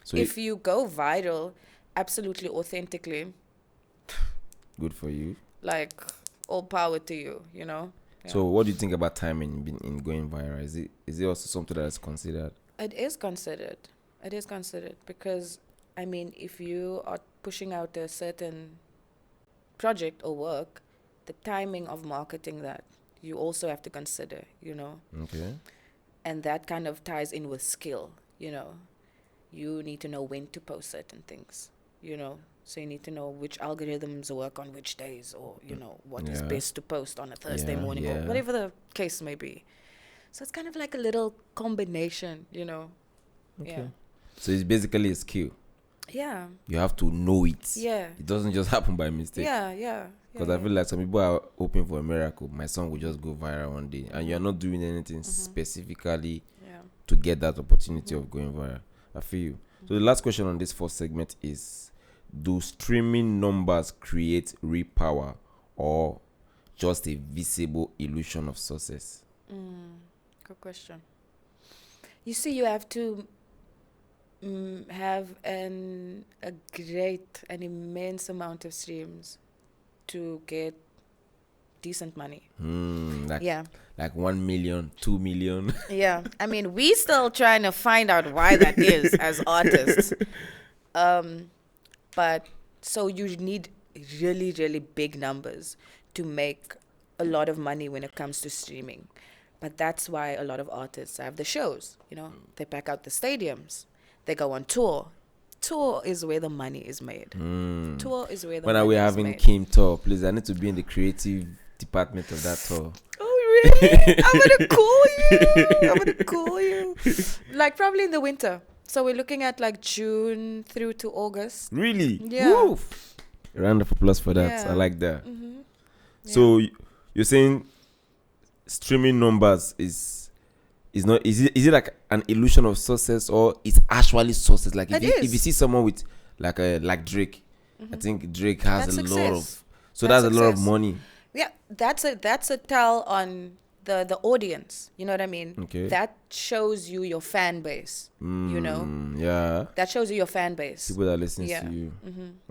So If you go viral, absolutely authentically, good for you. like, all power to you, you know? Yeah. So what do you think about timing in going viral? Is it also something that is considered? It is considered. It is considered because, I mean, if you are pushing out a certain project or work, the timing of marketing that you also have to consider, you know. Okay. And that kind of ties in with skill, you know. You need to know when to post certain things, you know. So you need to know which algorithms work on which days, or, you know, what is Yeah. best to post on a Thursday morning, yeah. or whatever the case may be. So it's kind of like a little combination, you know. Okay. So it's basically a skill. Yeah. You have to know it. Yeah. It doesn't just happen by mistake. Yeah. Because I feel like some people are hoping for a miracle. My song will just go viral one day, and you're not doing anything specifically to get that opportunity of going viral. I feel you. So the last question on this first segment is: do streaming numbers create real power, or just a visible illusion of success? Good question. You see, you have to have an immense amount of streams to get decent money. Like 1 million, 2 million. Yeah. I mean, we still trying to find out why that is as artists. But so you need really, really big numbers to make a lot of money when it comes to streaming. But that's why a lot of artists have the shows, you know. They pack out the stadiums. They go on tour. Tour is where the money is made. Tour is where the When money are we is having made. Kim tour? Please, I need to be in the creative department of that tour. Oh, really? I'm going to call you. Like, probably in the winter. So we're looking at, like, June through to August. Really? Yeah. Woof. A round of applause for that. Yeah. I like that. Mm-hmm. So you're saying streaming numbers is not, is it like an illusion of success, or it's actually success? Like if you see someone with like Drake, I think Drake has That's a lot success. of, so that's a lot of money. Yeah, that's a tell on the audience. You know what I mean? Okay. That shows you your fan base. You know? Yeah. That shows you your fan base. People that listen Yeah. to you.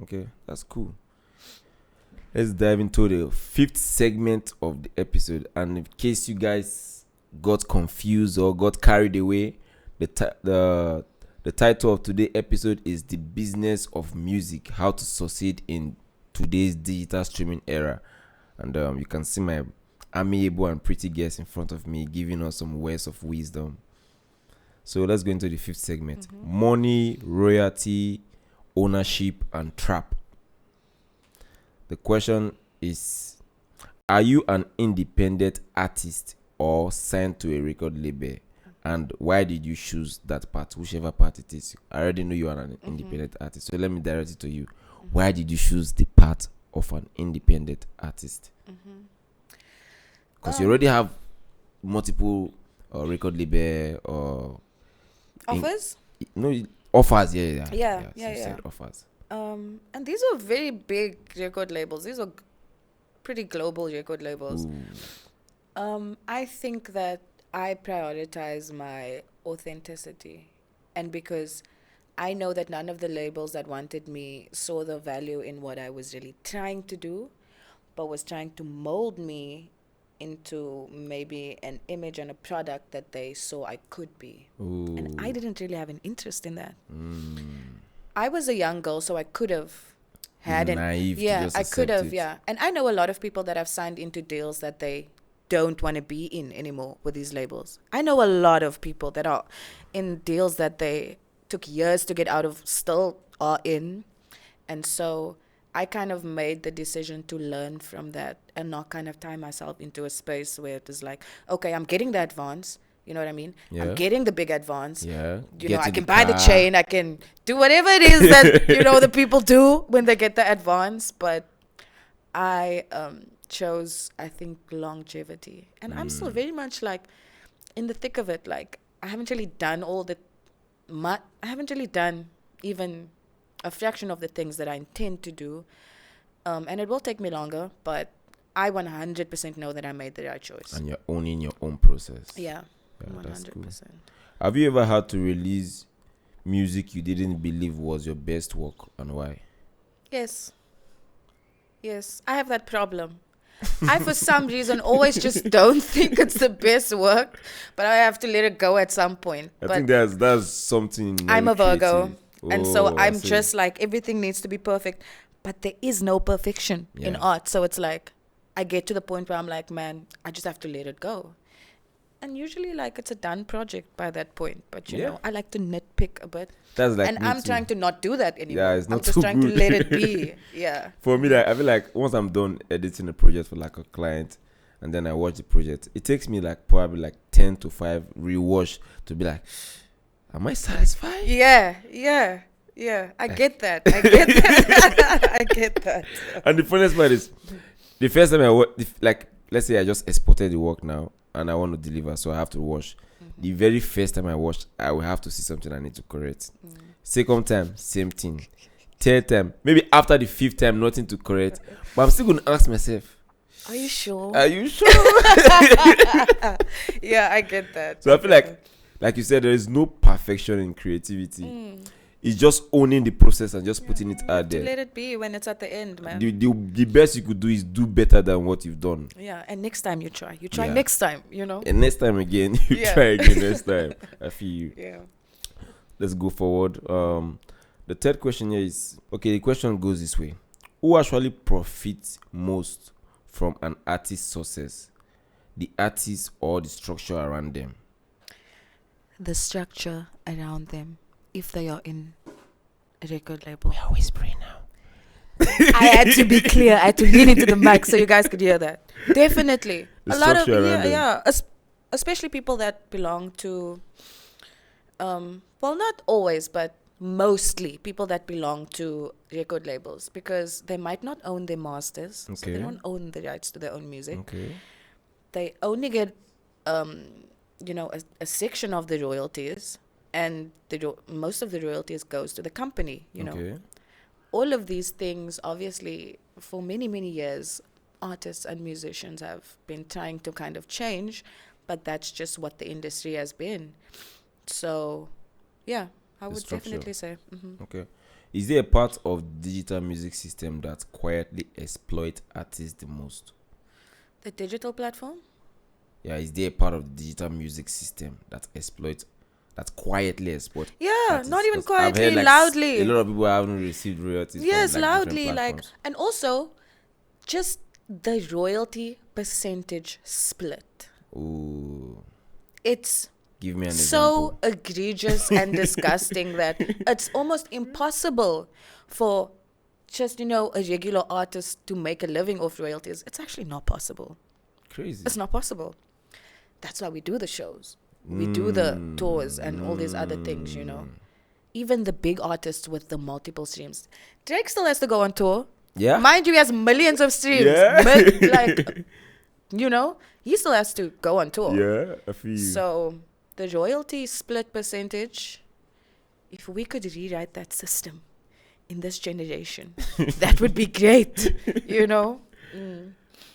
Okay, that's cool. Let's dive into the 5th segment of the episode. And in case you guys got confused or got carried away, the title of today's episode is The Business of Music: How to Succeed in Today's Digital Streaming Era. And you can see my amiable and pretty guest in front of me giving us some words of wisdom. So let's go into the 5th segment. Money, royalty, ownership, and trap. The question is, are you an independent artist or signed to a record label? And why did you choose that part, whichever part it is? I already know you are an independent artist, so let me direct it to you. Why did you choose the part of an independent artist? Because you already have multiple record label or Offers? Offers. Yeah. Said offers. And these are very big record labels. These are pretty global record labels. I think that I prioritize my authenticity, and because I know that none of the labels that wanted me saw the value in what I was really trying to do, but was trying to mold me into maybe an image and a product that they saw I could be. And I didn't really have an interest in that. I was a young girl, so I could have had naive. I could have, And I know a lot of people that have signed into deals that they don't want to be in anymore with these labels. I know a lot of people that are in deals that they took years to get out of, still are in. And so I kind of made the decision to learn from that and not kind of tie myself into a space where it was like, okay, I'm getting the advance. You know what I mean? Yeah. I'm getting the big advance. Yeah. You know, I can buy the chain. I can do whatever it is that, the people do when they get the advance. But I chose, I think, longevity. And I'm still very much like in the thick of it. Like, I haven't really done I haven't really done even a fraction of the things that I intend to do. And it will take me longer, but I 100% know that I made the right choice. And you're owning your own process. Yeah. 100%. That's cool. Have you ever had to release music you didn't believe was your best work, and why? Yes. I have that problem. I, for some reason, always just don't think it's the best work, but I have to let it go at some point. I think that's something. I'm a Virgo, and so I'm see. just like, everything needs to be perfect, but there is no perfection in art. So it's like, I get to the point where I'm like, man, I just have to let it go. And usually, like, it's a done project by that point. But, you know, I like to nitpick a bit. That's like, and I'm trying to not do that anymore. Yeah, it's not I'm just too trying good. to let it be. Yeah. For me, like, I feel like once I'm done editing a project for like a client, and then I watch the project, it takes me like probably like 10 to 5 rewatch to be like, am I satisfied? Yeah. I get that. I get that. And the funniest part is, the first time I watch, like, let's say I just exported the work now, and I want to deliver, so I have to watch. The very first time I watched, I will have to see something I need to correct. Second time, same thing. Third time, maybe after the 5th time, nothing to correct. But I'm still going to ask myself, Are you sure? Yeah, I get that. So I feel like you said, there is no perfection in creativity. It's just owning the process and just putting it out there. To let it be when it's at the end, man. The best you could do is do better than what you've done. Yeah, and next time you try. You try next time, And next time again, you try again next time. I feel you. Yeah. Let's go forward. The third question here is, okay, the question goes this way. Who actually profits most from an artist's success? The artist or the structure around them? The structure around them. If they are in a record label. We are whispering now. I had to be clear. I had to lean into the mic so you guys could hear that. Definitely. The a lot of, structure around them. especially people that belong to, well, not always, but mostly people that belong to record labels, because they might not own their masters, so they Okay. don't own the rights to their own music. Okay. They only get, a section of the royalties, and most of the royalties goes to the company. Okay. All of these things, obviously, for many, many years, artists and musicians have been trying to kind of change, but that's just what the industry has been. So, yeah, I The would structure. definitely say. Okay. Is there a part of digital music system that quietly exploit artists the most? The digital platform? Yeah, is there a part of the digital music system that quietly exploit Yeah, artists? not even 'Cause I've heard, quietly, like, loudly. a lot of people haven't received royalties Yes, from, like, different loudly, platforms. and also just the royalty percentage split. Ooh, It's give me an so example. egregious and disgusting that it's almost impossible for just, a regular artist to make a living off royalties. It's actually not possible. Crazy. It's not possible. That's why we do the shows. We do the tours and all these other things, Even the big artists with the multiple streams. Drake still has to go on tour. Yeah. Mind you, he has millions of streams. Yeah. He still has to go on tour. Yeah, I feel you. So the royalty split percentage, if we could rewrite that system in this generation, that would be great,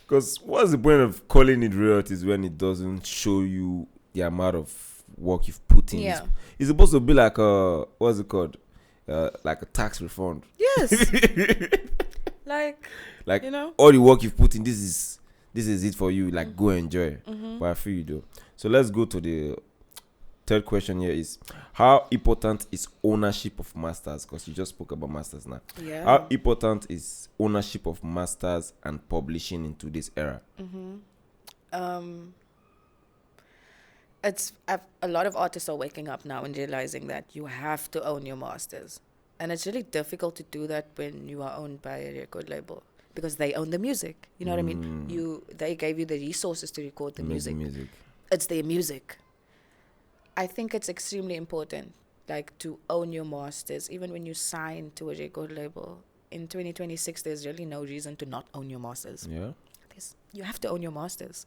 Because what's the point of calling it royalties when it doesn't show you the amount of work you've put in? Yeah. It's supposed to be like what's it called? Like a tax refund. Yes. Like, Like, all the work you've put in, this is it for you. Like, go enjoy. Mm-hmm. But I feel you do. So let's go to the third question here is, how important is ownership of masters? Because you just spoke about masters now. Yeah. How important is ownership of masters and publishing in today's era? A lot of artists are waking up now and realizing that you have to own your masters. And it's really difficult to do that when you are owned by a record label, because they own the music. You know what I mean? They gave you the resources to record the music. It's their music. I think it's extremely important, like, to own your masters, even when you sign to a record label. In 2026, there's really no reason to not own your masters. Yeah. You have to own your masters,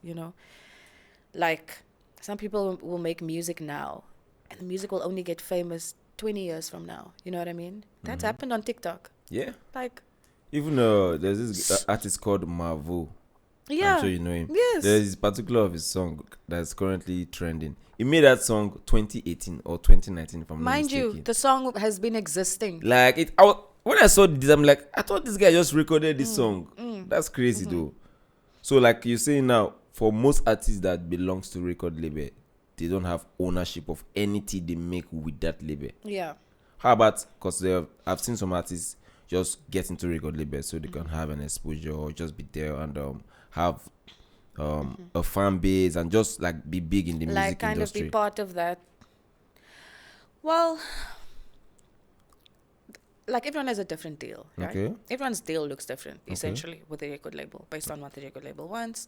Like, some people will make music now, and the music will only get famous 20 years from now. You know what I mean? That's happened on TikTok. Yeah. Like, Even there's this artist called Marvo. yeah. I'm sure you know him. Yes. There's this particular of his song that's currently trending. He made that song 2018 or 2019, if I'm not Mind mistaken. you, the song has been existing. Like, when I saw this, I'm like, I thought this guy just recorded this song. That's crazy, though. So, like you're saying now, for most artists that belongs to record label, they don't have ownership of anything they make with that label. Yeah. How about, because I've seen some artists just get into record label so they can have an exposure or just be there and have a fan base and just, like, be big in the music Like, kind industry. of be part of that. Well, like, everyone has a different deal, right? Okay. Everyone's deal looks different, essentially, with the record label, based on what the record label wants,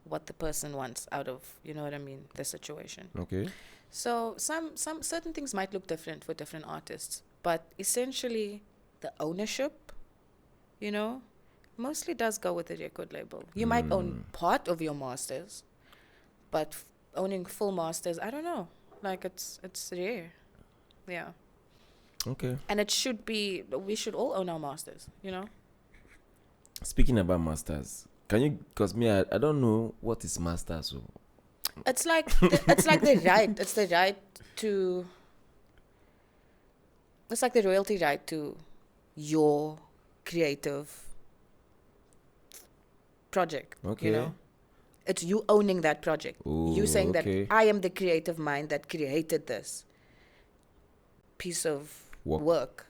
what the person wants out of, the situation. Okay. So some certain things might look different for different artists, but essentially the ownership, mostly does go with the record label. You might own part of your masters, but owning full masters, I don't know. Like, it's rare. Yeah. Okay. And we should all own our masters, Speaking about masters, can you, because me, I don't know what is masters. So. It's like the right. It's the right to. It's like the royalty right to your creative project. Okay. It's you owning that project. Ooh, you saying okay. that I am the creative mind that created this piece of work.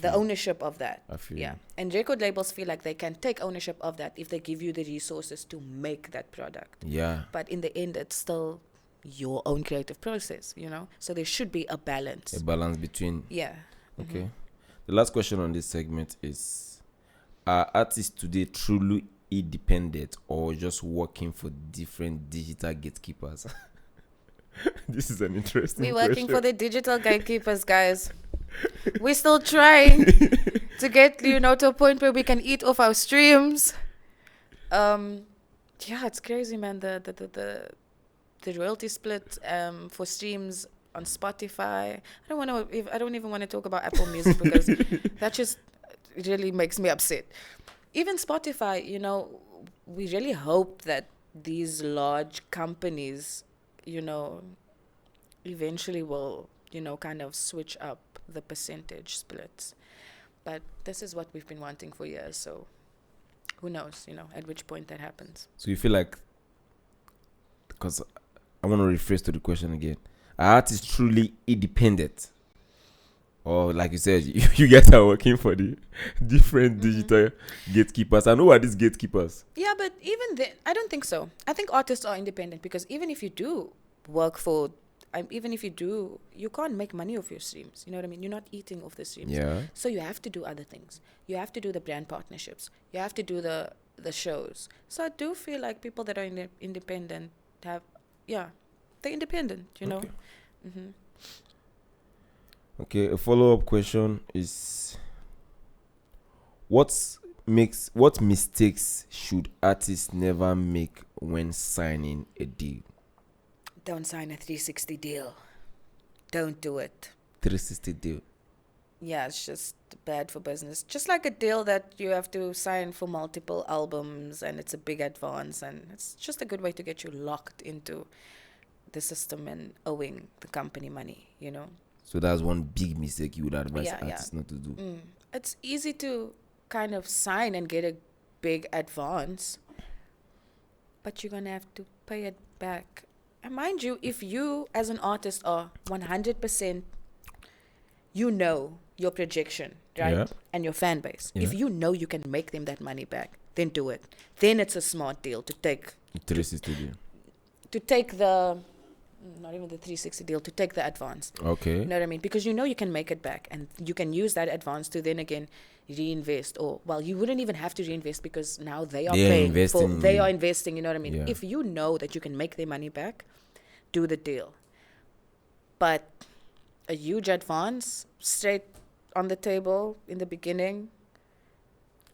The ownership of that. I feel. Yeah. And record labels feel like they can take ownership of that if they give you the resources to make that product. Yeah. But in the end, it's still your own creative process, So there should be a balance. A balance between. Yeah. Okay. The last question on this segment is, are artists today truly independent or just working for different digital gatekeepers? This is an interesting We're working question. for the digital gatekeepers, guys. We're still trying to get, to a point where we can eat off our streams. Yeah, it's crazy, man. The royalty split for streams on Spotify. I don't even want to talk about Apple Music because that just really makes me upset. Even Spotify, we really hope that these large companies, eventually will, kind of switch up the percentage splits. But this is what we've been wanting for years, so who knows, at which point that happens. So you feel like, because I want to rephrase to the question again, are artists truly independent? Or like you said, you guys are working for the different digital gatekeepers. I know what these gatekeepers. Yeah, but even then, I don't think so. I think artists are independent because even if you do work for, even if you do, you can't make money off your streams. You know what I mean? You're not eating off the streams. Yeah. So you have to do other things. You have to do the brand partnerships. You have to do the shows. So I do feel like people that are independent have, they're independent, Okay. Mm-hmm. Okay, a follow-up question is, what mistakes should artists never make when signing a deal? Don't sign a 360 deal. Don't do it. 360 deal. Yeah, it's just bad for business. Just like a deal that you have to sign for multiple albums and it's a big advance, and it's just a good way to get you locked into the system and owing the company money, So that's one big mistake you would advise artists not to do. It's easy to kind of sign and get a big advance, but you're going to have to pay it back. And mind you, if you as an artist are 100%, your projection, right? Yeah. And your fan base. Yeah. If you can make them that money back, then do it. Then it's a smart deal to take. 360 deal. To take the, not even the 360 deal, to take the advance. Okay. You know what I mean? Because you can make it back and you can use that advance to then again reinvest. Or, well, you wouldn't even have to reinvest because now they are investing, you know what I mean? Yeah. If you know that you can make their money back, do the deal. But a huge advance straight on the table in the beginning.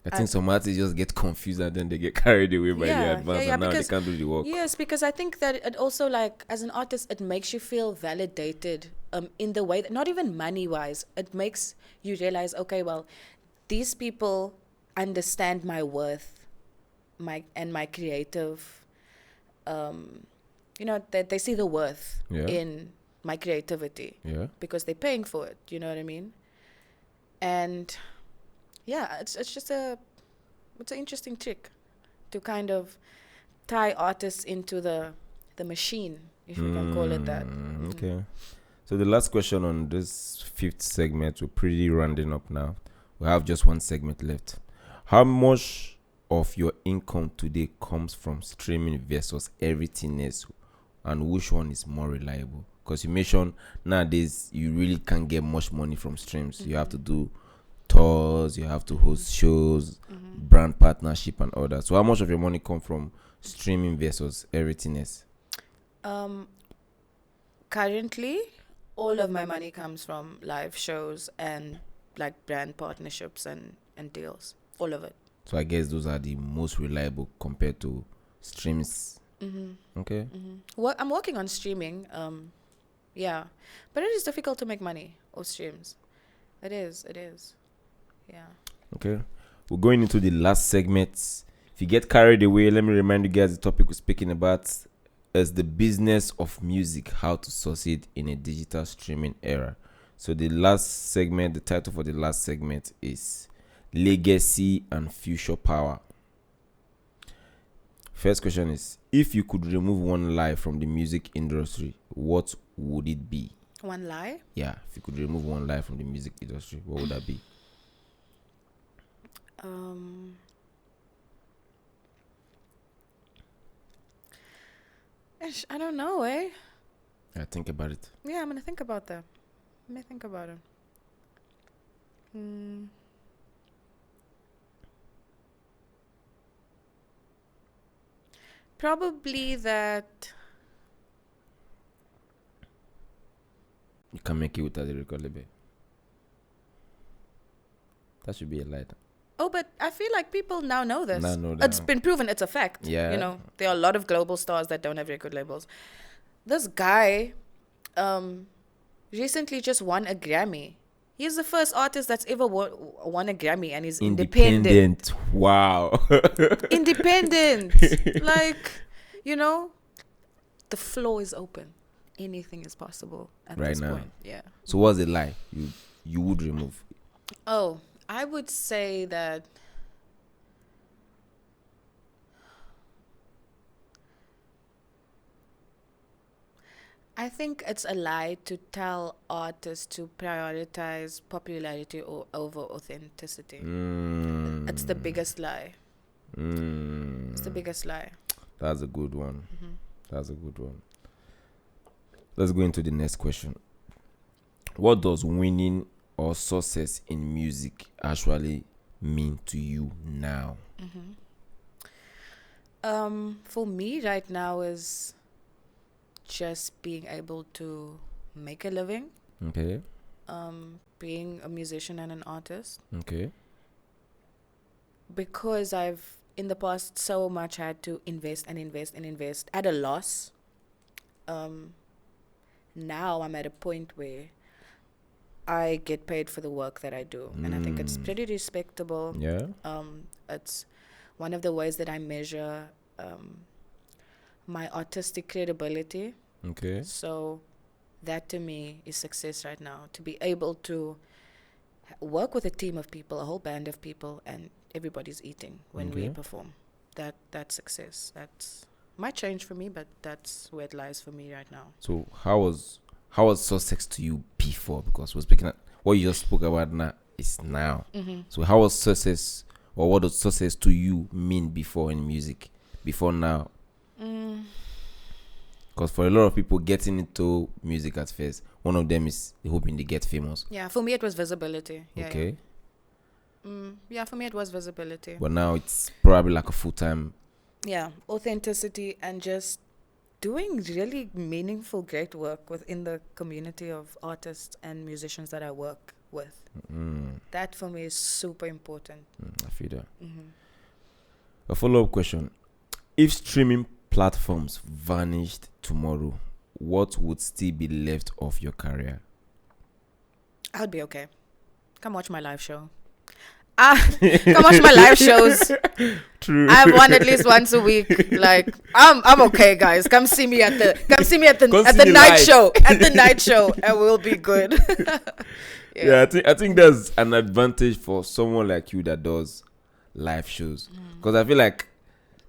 I think some artists just get confused and then they get carried away by the advance and now they can't do the work. Yes, because I think that it also, like, as an artist, it makes you feel validated in the way that, not even money-wise, it makes you realize, okay, well, these people understand my worth, my creative, they see the worth in my creativity because they're paying for it, you know what I mean? And it's just it's an interesting trick to kind of tie artists into the machine, if you can call it that. Okay. So the last question on this 5th segment, we're pretty rounding up now. We have just one segment left. How much of your income today comes from streaming versus everything else, and which one is more reliable? Because you mentioned nowadays you really can't get much money from streams. You have to do tours, you have to host shows, brand partnership and all that. So how much of your money come from streaming versus everything else? Currently, all of my money comes from live shows and like brand partnerships and deals. All of it. So I guess those are the most reliable compared to streams. Okay. Well, I'm working on streaming. But it is difficult to make money off streams. It is. Yeah. Okay. We're going into the last segment. If you get carried away, let me remind you guys the topic we're speaking about is the business of music, how to succeed in a digital streaming era. So the last segment, the title for the last segment is Legacy and Future Power. First question is, if you could remove one lie from the music industry, what would it be? One lie? Yeah, if you could remove one lie from the music industry, what would that be? I don't know, eh? Yeah, think about it. Yeah, I'm going to think about that. Let me think about it. Probably that... You can make it without the record label. That should be a lie. Oh, but I feel like people now know this. Now know It's that. been proven. It's a fact. Yeah. You know, there are a lot of global stars that don't have record labels. This guy recently just won a Grammy. He's the first artist that's ever won a Grammy, and he's independent. Wow. Independent. Like, you know, the floor is open. Anything is possible at Right this now. point. Yeah. So what's a lie you would remove? Oh, I would say that I think it's a lie to tell artists to prioritize popularity over authenticity. It's the biggest lie. It's the biggest lie. That's a good one. That's a good one. Let's go into the next question. What does winning or success in music actually mean to you now? For me right now is just being able to make a living, Okay. being a musician and an artist, Okay. because I've in the past so much had to invest at a loss. Now I'm at a point where I get paid for the work that I do, and I think it's pretty respectable. Yeah. It's one of the ways that I measure my artistic credibility. Okay. So that to me is success right now, to be able to work with a team of people, a whole band of people, and everybody's eating when we Okay. perform. That's success. That's might change for me, but that's where it lies for me right now. So how was success to you before? Because we're speaking at what you just spoke about now is now. So how was success, or what does success to you mean before in music? Before now? Because for a lot of people getting into music at first, one of them is hoping they get famous. Yeah, for me it was visibility. Yeah, Okay. yeah, for me it was visibility. But now it's probably like a full-time. Yeah, authenticity and just doing really meaningful, great work within the community of artists and musicians that I work with. That for me is super important. I feel that. A follow-up question. If streaming platforms vanished tomorrow, what would still be left of your career? I would be okay. Come watch my live show. Come watch my live shows. True. I have one at least once a week. Like I'm okay, guys. Come see me at the night show. At the night show, and we'll be good. Yeah, I think there's an advantage for someone like you that does live shows, because I feel like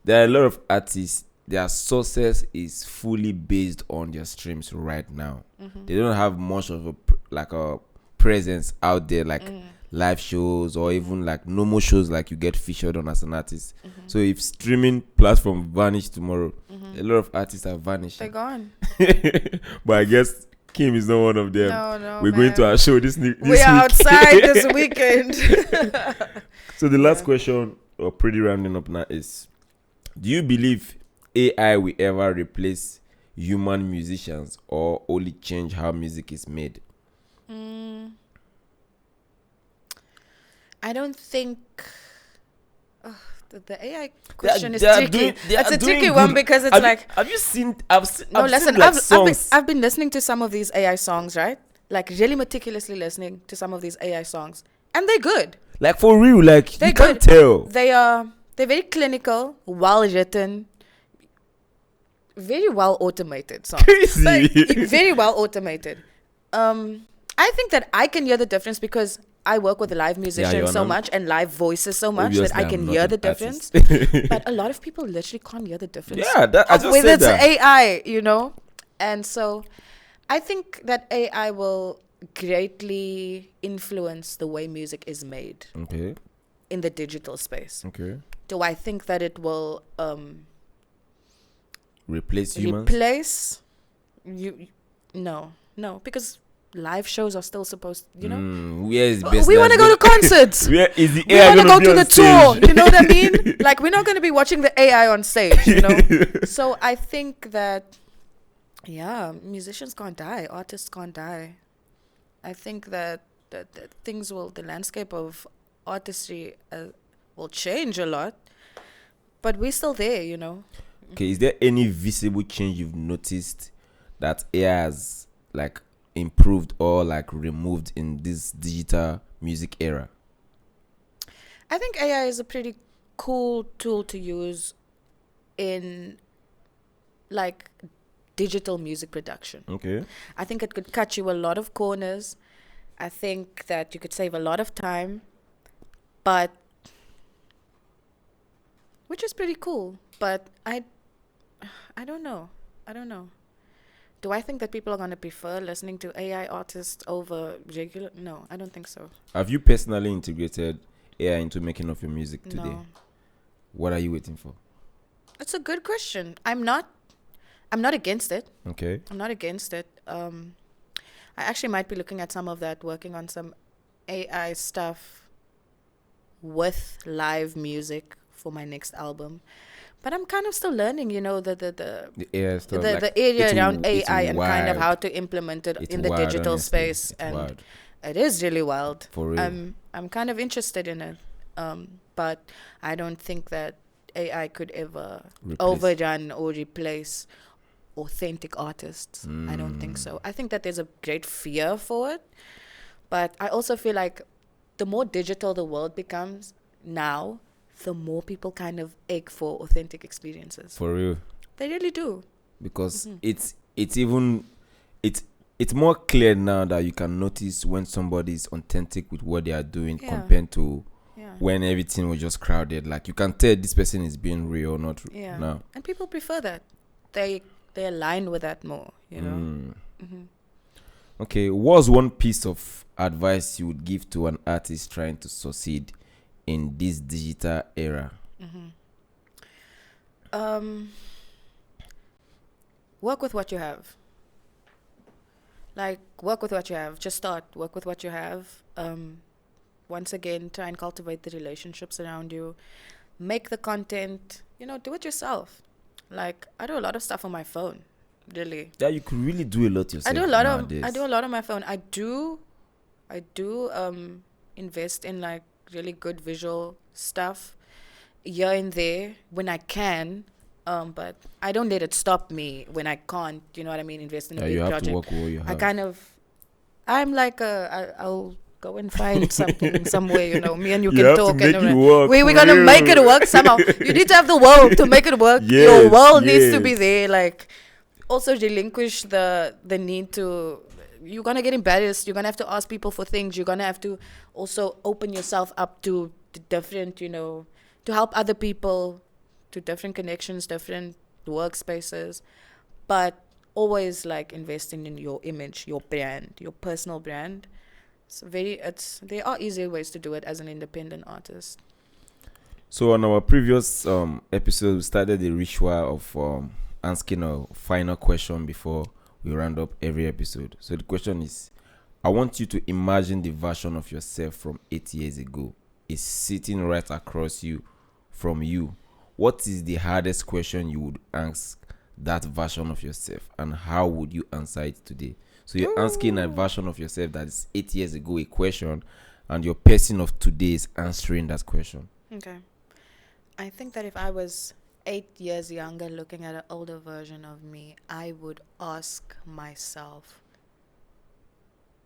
there are a lot of artists, their success is fully based on their streams right now. They don't have much of a presence out there, like live shows or even like normal shows like you get featured on as an artist. So if streaming platform vanish tomorrow, a lot of artists are vanishing. They're gone. But I guess Kim is not one of them. No, We're man. going to our show this We week. are outside this weekend. So the last question, or pretty rounding up now, is: do you believe AI will ever replace human musicians or only change how music is made? I don't think the AI question is They are tricky. doing- they It's are a doing tricky good. one because it's Have you seen? I've seen I've, songs. I've been listening to some of these AI songs, right? Like really meticulously listening to some of these AI songs, and they're good. Like for real, like They're you can't good. tell. They're very clinical, well written, very well automated songs. Crazy. Like, very well automated. I think that I can hear the difference because I work with live musicians you're so not- much and live voices so much Obviously, that I I'm can not hear an the difference. artist. But a lot of people literally can't hear the difference. Yeah, I of just whether said it's that. AI, you know? And so I think that AI will greatly influence the way music is made Okay. in the digital space. Okay. Do I think that it will Replace humans. replace you? No, because live shows are still supposed, you know? Where is best? We want to go to concerts. Where is the We AI want to gonna go be to on the stage? tour. You know what I mean? Like, we're not going to be watching the AI on stage, you know? So I think that, yeah, musicians can't die. Artists can't die. I think that things will, the landscape of artistry will change a lot, but we're still there, you know. Okay, is there any visible change you've noticed that AI has like improved or like removed in this digital music era? I think AI is a pretty cool tool to use in like digital music production. Okay. I think it could cut you a lot of corners. I think that you could save a lot of time, but which is pretty cool. But I don't know. I don't know. Do I think that people are going to prefer listening to AI artists over regular? No, I don't think so. Have you personally integrated AI into making of your music today? No. What are you waiting for? It's a good question. I'm not against it. Okay. I'm not against it. I actually might be looking at some of that, working on some AI stuff with live music for my next album. But I'm kind of still learning, you know, the AI stuff, the area it's around it's AI and kind of wild. how to implement it It's in the wild, digital honestly. space. It's And wild. it is really wild. For real. I'm kind of interested in it. But I don't think that AI could ever overrun or replace authentic artists. I don't think so. I think that there's a great fear for it. But I also feel like the more digital the world becomes now, the more people kind of ache for authentic experiences. For real. They really do. Because it's even it's more clear now that you can notice when somebody is authentic with what they are doing compared to when everything was just crowded. Like you can tell this person is being real or not now. And people prefer that. They align with that more, you know. Okay, what's one piece of advice you would give to an artist trying to succeed in this digital era? Work with what you have. Like, work with what you have. Just start. Work with what you have. Once again, try and cultivate the relationships around you. Make the content. You know, do it yourself. Like, I do a lot of stuff on my phone. Really. Yeah, you could really do a lot yourself. I do a lot on my phone. I do invest in like really good visual stuff here and there when I can. But I don't let it stop me when I can't, you know what I mean, invest in a big you have project. to work with what you have. I'm like I'll go and find something somewhere, you know, me and you You can have to talk. make And it work, we're gonna real. make it work somehow. You need to have the will to make it work. Your will needs to be there. Like, also relinquish the need to, you're gonna get embarrassed. You're gonna have to ask people for things. You're gonna have to also open yourself up to different, you know, to help other people, to different connections, different workspaces, but always like investing in your image, your brand, your personal brand. There are easier ways to do it as an independent artist. So on our previous episode, we started the ritual of asking a final question before we round up every episode. So the question is, I want you to imagine the version of yourself from 8 years ago is sitting right across you from you. What is the hardest question you would ask that version of yourself, and how would you answer it today? So you're asking a version of yourself that is 8 years ago a question, and your person of today is answering that question. Okay. I think that if I was 8 years younger looking at an older version of me, I would ask myself,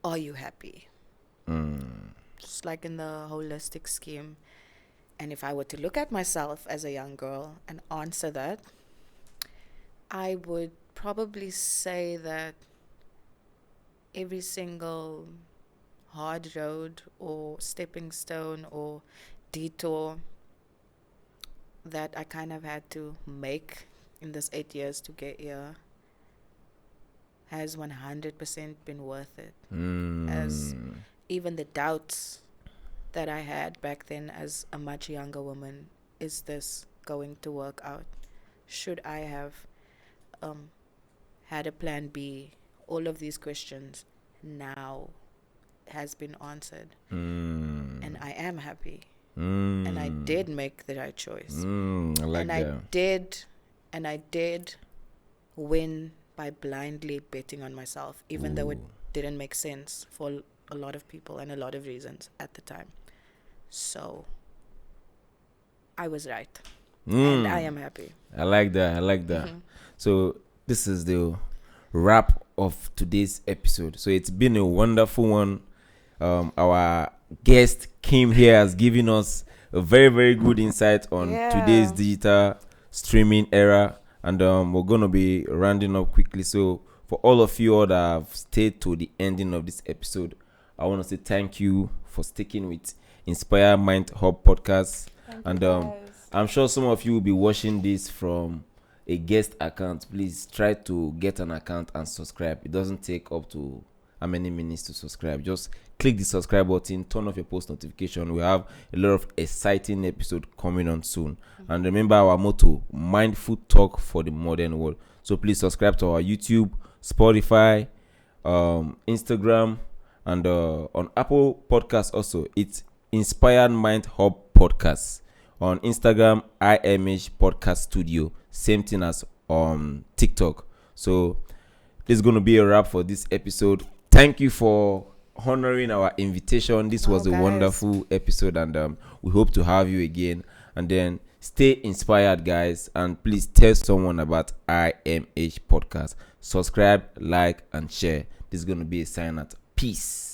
are you happy? Just like in the holistic scheme. And if I were to look at myself as a young girl and answer that, I would probably say that every single hard road or stepping stone or detour that I kind of had to make in this 8 years to get here has 100% been worth it. As even the doubts that I had back then as a much younger woman, is this going to work out? Should I have had a plan B? All of these questions now has been answered. And I am happy. And I did make the right choice. I like that. And I did win by blindly betting on myself, even though it didn't make sense for a lot of people and a lot of reasons at the time. So I was right. And I am happy. I like that. I like that. So this is the wrap of today's episode. So it's been a wonderful one. Our guest came here has given us a very, very good insight on today's digital streaming era, and we're gonna be rounding up quickly. So for all of you all that have stayed to the ending of this episode, I want to say thank you for sticking with Inspire Mind Hub podcast. And I'm sure some of you will be watching this from a guest account. Please try to get an account and subscribe. It doesn't take up to how many minutes to subscribe. Just click the subscribe button, turn off your post notification. We have a lot of exciting episode coming on soon. And remember our motto, mindful talk for the modern world. So please subscribe to our YouTube, Spotify, Instagram, and on Apple Podcasts also. It's Inspired Mind Hub Podcast. On Instagram, IMH Podcast Studio. Same thing as on TikTok. So this is going to be a wrap for this episode. Thank you for honoring our invitation. This was a wonderful episode, and we hope to have you again. And then stay inspired, guys, and please tell someone about IMH Podcast. Subscribe, like, and share. This is going to be a sign out. Peace.